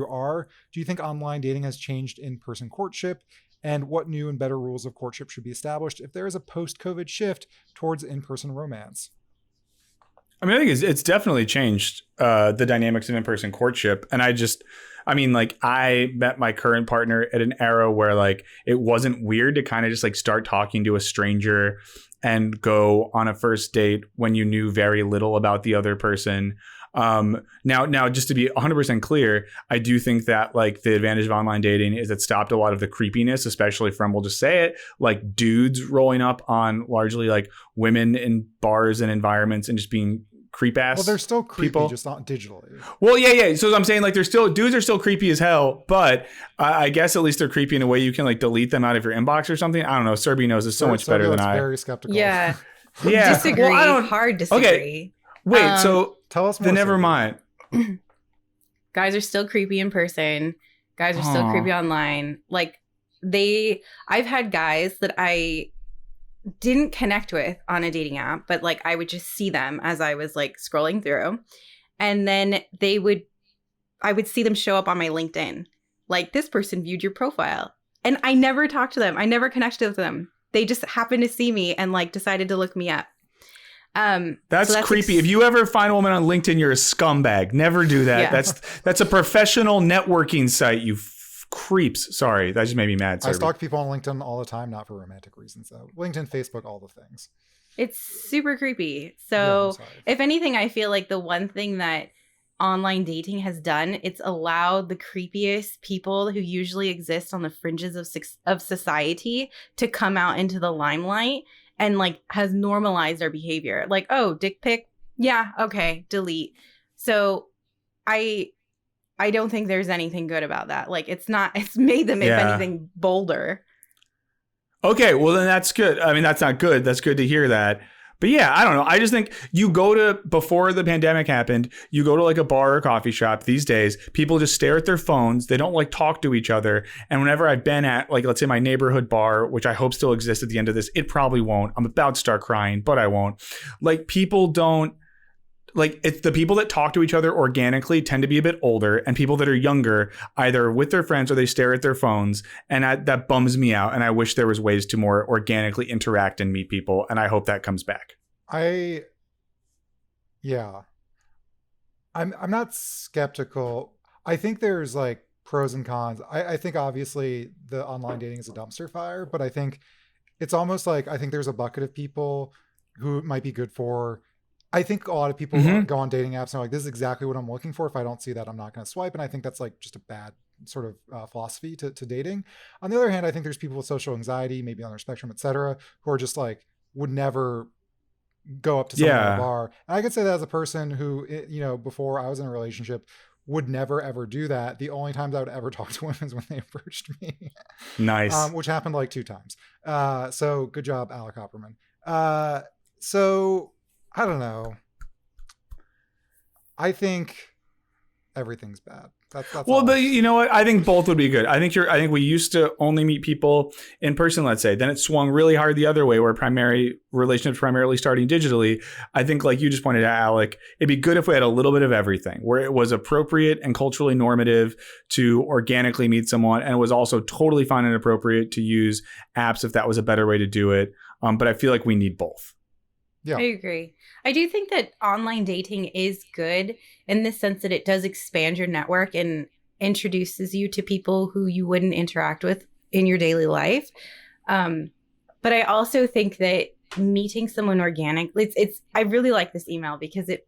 S3: are, do you think online dating has changed in-person courtship? And what new and better rules of courtship should be established if there is a post-COVID shift towards in-person romance?
S1: I mean, I think it's definitely changed the dynamics of in-person courtship. And I met my current partner at an era where like it wasn't weird to kind of just like start talking to a stranger and go on a first date when you knew very little about the other person. Now, just to be 100% clear, I do think that like the advantage of online dating is it stopped a lot of the creepiness, especially from, we'll just say it, like dudes rolling up on largely like women in bars and environments and just being creep ass.
S3: Well, they're still creepy,
S1: people.
S3: Just not digitally.
S1: Well, yeah. So I'm saying like dudes are still creepy as hell, but I guess at least they're creepy in a way you can like delete them out of your inbox or something. I don't know. Serby knows this so much better than I.
S3: Very skeptical.
S2: Yeah.
S1: Yeah.
S2: Disagree.
S1: Well, I don't.
S2: Hard disagree.
S1: Okay. Wait. So
S3: tell us more.
S1: Then never mind.
S2: Guys are still creepy in person. Guys are still creepy online. Like I've had guys that I didn't connect with on a dating app, but like I would just see them as I was like scrolling through, and then I would see them show up on my LinkedIn. Like, this person viewed your profile, and I never talked to them. I never connected with them. They just happened to see me and like decided to look me up.
S1: That's creepy. If you ever find a woman on LinkedIn, you're a scumbag. Never do that.
S2: Yeah.
S1: That's a professional networking site. You creeps. Sorry, that just made me mad.
S3: I stalk people on LinkedIn all the time, not for romantic reasons though. LinkedIn, Facebook, all the things.
S2: It's super creepy. So if anything, I feel like the one thing that online dating has done, it's allowed the creepiest people who usually exist on the fringes of society to come out into the limelight, and like has normalized their behavior. Like, oh, dick pic? Yeah, okay, delete. So I don't think there's anything good about that. Like, it's made them, if anything, bolder. Okay,
S1: well then that's good. I mean, that's not good. That's good to hear that. But yeah, I don't know. I just think before the pandemic happened, you go to like a bar or coffee shop these days, people just stare at their phones. They don't like talk to each other. And whenever I've been at like, let's say my neighborhood bar, which I hope still exists at the end of this, it probably won't. I'm about to start crying, but I won't. Like, people don't, like, it's the people that talk to each other organically tend to be a bit older, and people that are younger, either with their friends or they stare at their phones. And that bums me out. And I wish there was ways to more organically interact and meet people. And I hope that comes back.
S3: I'm not skeptical. I think there's like pros and cons. I think obviously the online dating is a dumpster fire, but I think it's almost like, I think there's a bucket of people who it might be good for. I think a lot of people go on dating apps and are like, this is exactly what I'm looking for. If I don't see that, I'm not going to swipe. And I think that's like just a bad sort of philosophy to dating. On the other hand, I think there's people with social anxiety, maybe on their spectrum, et cetera, who are just like, would never go up to someone at a bar. And I could say that as a person who, before I was in a relationship, would never ever do that. The only times I would ever talk to women is when they approached me.
S1: Nice.
S3: Which happened like 2 times. So good job, Alec Hopperman. So I don't know. I think everything's bad. That's
S1: well, but you know what? I think both would be good. I think we used to only meet people in person, let's say. Then it swung really hard the other way, where relationships primarily starting digitally. I think, like you just pointed out, Alec, it'd be good if we had a little bit of everything, where it was appropriate and culturally normative to organically meet someone, and it was also totally fine and appropriate to use apps if that was a better way to do it. But I feel like we need both.
S3: Yeah,
S2: I agree. I do think that online dating is good in the sense that it does expand your network and introduces you to people who you wouldn't interact with in your daily life. But I also think that meeting someone organically, I really like this email because it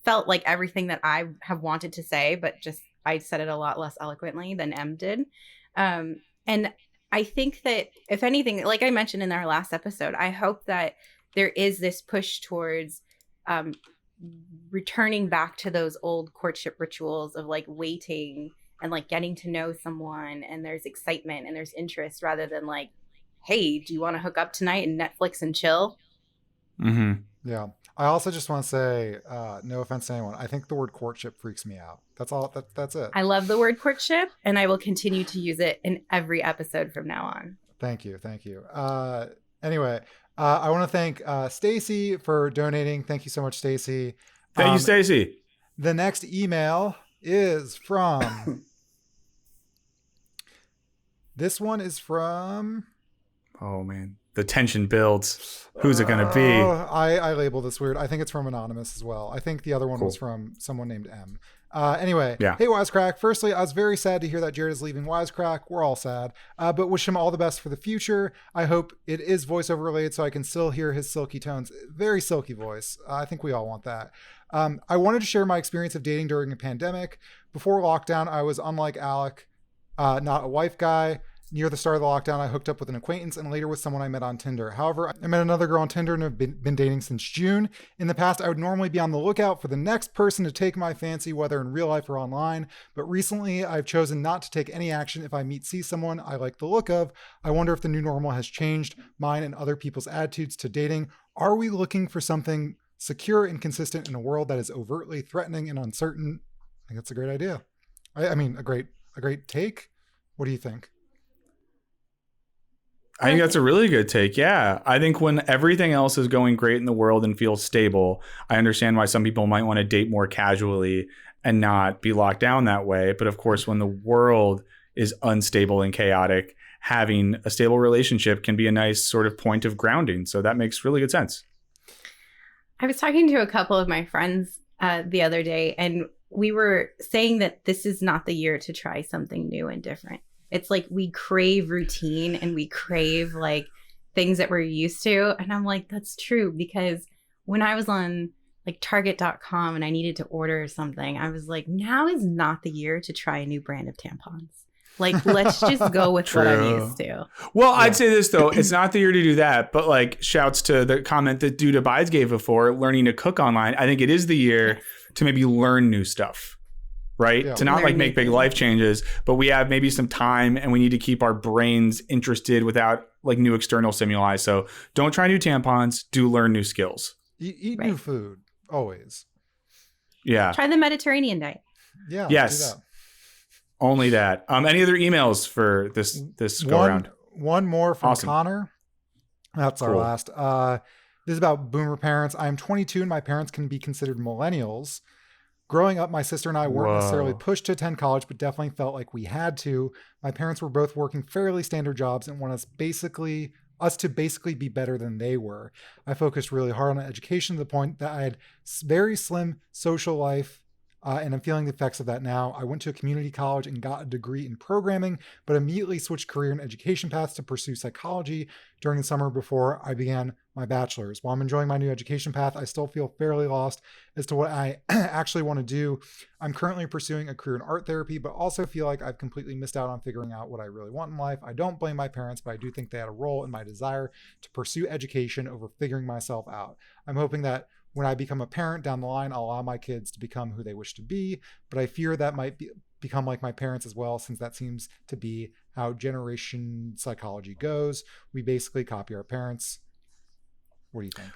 S2: felt like everything that I have wanted to say, but just I said it a lot less eloquently than Em did. And I think that if anything, like I mentioned in our last episode, I hope that there is this push towards returning back to those old courtship rituals of like waiting and like getting to know someone, and there's excitement and there's interest rather than like, hey, do you want to hook up tonight and Netflix and chill?
S1: Mm-hmm.
S3: Yeah. I also just want to say, no offense to anyone, I think the word courtship freaks me out. That's all. That's it.
S2: I love the word courtship, and I will continue to use it in every episode from now on.
S3: Thank you. Anyway, I want to thank Stacy for donating. Thank you so much, Stacy.
S1: Thank you, Stacy.
S3: The next email is from. This one is from.
S1: Oh man, the tension builds. Who's it gonna be?
S3: I labeled this weird. I think it's from Anonymous as well. I think the other one was from someone named M. Anyway,
S1: yeah.
S3: Hey Wisecrack. Firstly, I was very sad to hear that Jared is leaving Wisecrack. We're all sad, but wish him all the best for the future. I hope it is voiceover related so I can still hear his silky tones. Very silky voice. I think we all want that. I wanted to share my experience of dating during a pandemic. Before lockdown, I was unlike Alec, not a wife guy. Near the start of the lockdown, I hooked up with an acquaintance and later with someone I met on Tinder. However, I met another girl on Tinder and have been dating since June. In the past, I would normally be on the lookout for the next person to take my fancy, whether in real life or online. But recently, I've chosen not to take any action if I see someone I like the look of. I wonder if the new normal has changed mine and other people's attitudes to dating. Are we looking for something secure and consistent in a world that is overtly threatening and uncertain? I think that's a great idea. I mean, a great take. What do you think?
S1: I think that's a really good take. Yeah. I think when everything else is going great in the world and feels stable, I understand why some people might want to date more casually and not be locked down that way. But of course, when the world is unstable and chaotic, having a stable relationship can be a nice sort of point of grounding. So that makes really good sense.
S2: I was talking to a couple of my friends the other day, and we were saying that this is not the year to try something new and different. It's like we crave routine and we crave like things that we're used to. And I'm like, that's true, because when I was on like Target.com and I needed to order something, I was like, now is not the year to try a new brand of tampons. Like, let's just go with what I'm used to.
S1: Well, yeah. I'd say this, though. It's not the year to do that. But like, shouts to the comment that Dude Abides gave before, learning to cook online. I think it is the year to maybe learn new stuff. Right? Yeah. To not like make big life changes, but we have maybe some time and we need to keep our brains interested without like new external stimuli. So don't try new tampons, learn new skills.
S3: Eat new food, always.
S1: Yeah.
S2: Try the Mediterranean diet.
S3: Yeah.
S1: Yes. Only that. Any other emails for this go around?
S3: One more from Connor. That's our last. This is about boomer parents. I'm 22 and my parents can be considered millennials. Growing up, my sister and I weren't necessarily pushed to attend college, but definitely felt like we had to. My parents were both working fairly standard jobs and want us to basically be better than they were. I focused really hard on education to the point that I had very slim social life, and I'm feeling the effects of that now. I went to a community college and got a degree in programming, but immediately switched career and education paths to pursue psychology during the summer before I began my bachelor's. While I'm enjoying my new education path, I still feel fairly lost as to what I actually want to do. I'm currently pursuing a career in art therapy, but also feel like I've completely missed out on figuring out what I really want in life. I don't blame my parents, but I do think they had a role in my desire to pursue education over figuring myself out. I'm hoping that when I become a parent down the line, I'll allow my kids to become who they wish to be, but I fear that might become like my parents as well, since that seems to be how generation psychology goes. We basically copy our parents. What do you think?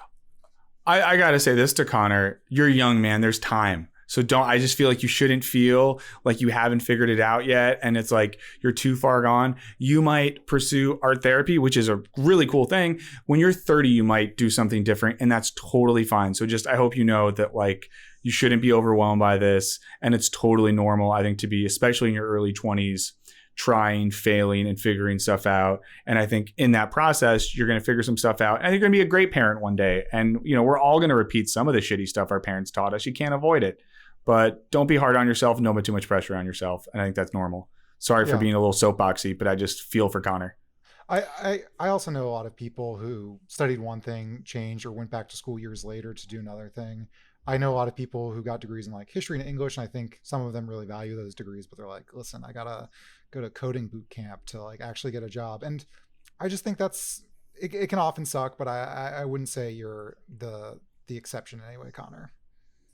S1: I got to say this to Connor. You're young, man. There's time. So I just feel like you shouldn't feel like you haven't figured it out yet. And it's like you're too far gone. You might pursue art therapy, which is a really cool thing. When you're 30, you might do something different, and that's totally fine. So I hope you know that like you shouldn't be overwhelmed by this. And it's totally normal, I think, to be, especially in your early 20s, trying, failing, and figuring stuff out. And I think in that process, you're going to figure some stuff out, and you're going to be a great parent one day. And, we're all going to repeat some of the shitty stuff our parents taught us. You can't avoid it, but don't be hard on yourself. Don't put too much pressure on yourself. And I think that's normal. Sorry for being a little soapboxy, but I just feel for Connor.
S3: I also know a lot of people who studied one thing, changed, or went back to school years later to do another thing. I know a lot of people who got degrees in like history and English, and I think some of them really value those degrees, but they're like, listen, I gotta go to coding boot camp to like actually get a job. And I just think it can often suck, but I wouldn't say you're the exception in any way, Connor.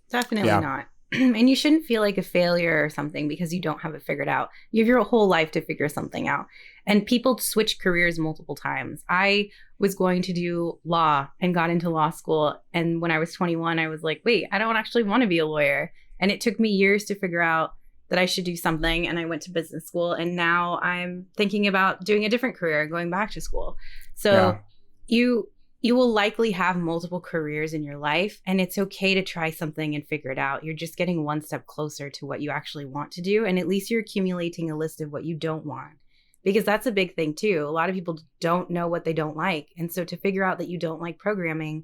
S2: Definitely not. And you shouldn't feel like a failure or something because you don't have it figured out. You have your whole life to figure something out. And people switch careers multiple times. I was going to do law and got into law school. And when I was 21, I was like, wait, I don't actually want to be a lawyer. And it took me years to figure out that I should do something. And I went to business school. And now I'm thinking about doing a different career, going back to school. So you will likely have multiple careers in your life, and it's okay to try something and figure it out. You're just getting one step closer to what you actually want to do. And at least you're accumulating a list of what you don't want, because that's a big thing too. A lot of people don't know what they don't like. And so to figure out that you don't like programming,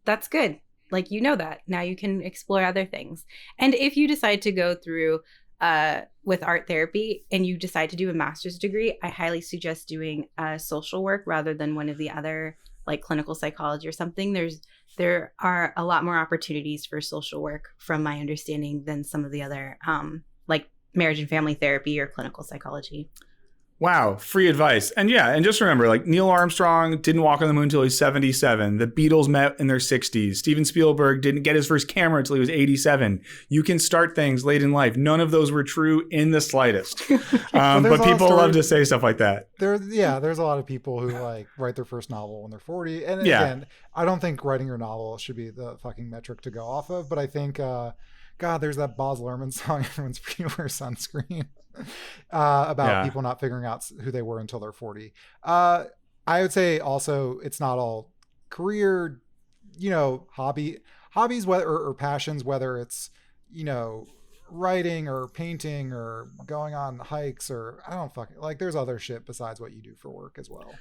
S2: that's good. Like, you know that. Now you can explore other things. And if you decide to go through with art therapy and you decide to do a master's degree, I highly suggest doing social work rather than one of the other, like clinical psychology or something. There are a lot more opportunities for social work, from my understanding, than some of the other like marriage and family therapy or clinical psychology.
S1: Wow, free advice. And and just remember, like, Neil Armstrong didn't walk on the moon until he was 77. The Beatles met in their 60s. Steven Spielberg didn't get his first camera until he was 87. You can start things late in life. None of those were true in the slightest. But people love to say stuff like that.
S3: There's a lot of people who like write their first novel when they're 40. And again, I don't think writing your novel should be the fucking metric to go off of. But I think, God, there's that Baz Luhrmann song, Everyone's Pre-Wear Sunscreen. About people not figuring out who they were until they're 40. I would say also it's not all career, hobbies, or passions, whether it's, writing or painting or going on hikes, or I don't fucking like, there's other shit besides what you do for work as well.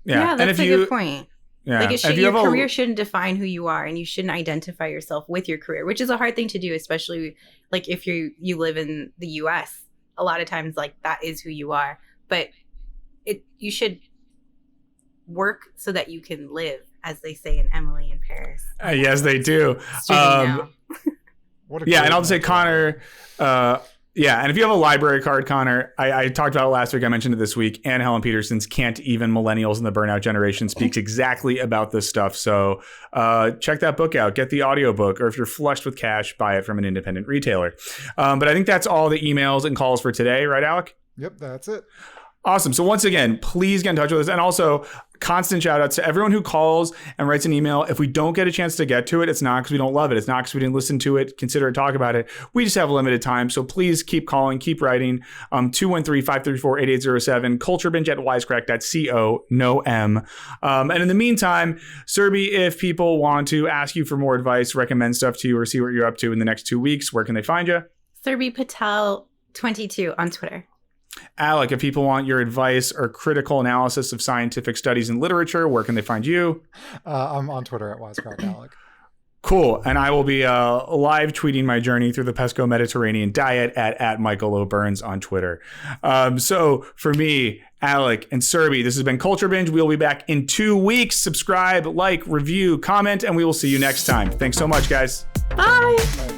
S2: Yeah, that's a good point. Yeah. Like, your career shouldn't define who you are, and you shouldn't identify yourself with your career, which is a hard thing to do, especially like if you live in the US. A lot of times, like, that is who you are, but you should work so that you can live, as they say in Emily in Paris.
S1: Yes, they do.
S3: And
S1: I'll say, Connor, and if you have a library card, Connor, I talked about it last week. I mentioned it this week. Anne Helen Peterson's Can't Even Millennials and the Burnout Generation speaks exactly about this stuff. So check that book out. Get the audiobook, or if you're flushed with cash, buy it from an independent retailer. But I think that's all the emails and calls for today. Right, Alec?
S3: Yep, that's it.
S1: Awesome. So once again, please get in touch with us. And also, constant shout outs to everyone who calls and writes an email. If we don't get a chance to get to it, it's not because we don't love it. It's not because we didn't listen to it, consider it, talk about it. We just have limited time. So please keep calling, keep writing. 213-534-8807, culturebinge@wisecrack.co, no M. And in the meantime, Serby, if people want to ask you for more advice, recommend stuff to you, or see what you're up to in the next 2 weeks, where can they find you?
S2: Serby Patel 22 on Twitter.
S1: Alec, if people want your advice or critical analysis of scientific studies and literature, where can they find you?
S3: I'm on Twitter at Wisecrack Alec.
S1: Cool. And I will be live tweeting my journey through the Pesco Mediterranean diet at Michael O'Burns on Twitter. So for me, Alec, and Serby, this has been Culture Binge. We'll be back in 2 weeks. Subscribe, like, review, comment, and we will see you next time. Thanks so much, guys.
S2: Bye.
S3: Bye.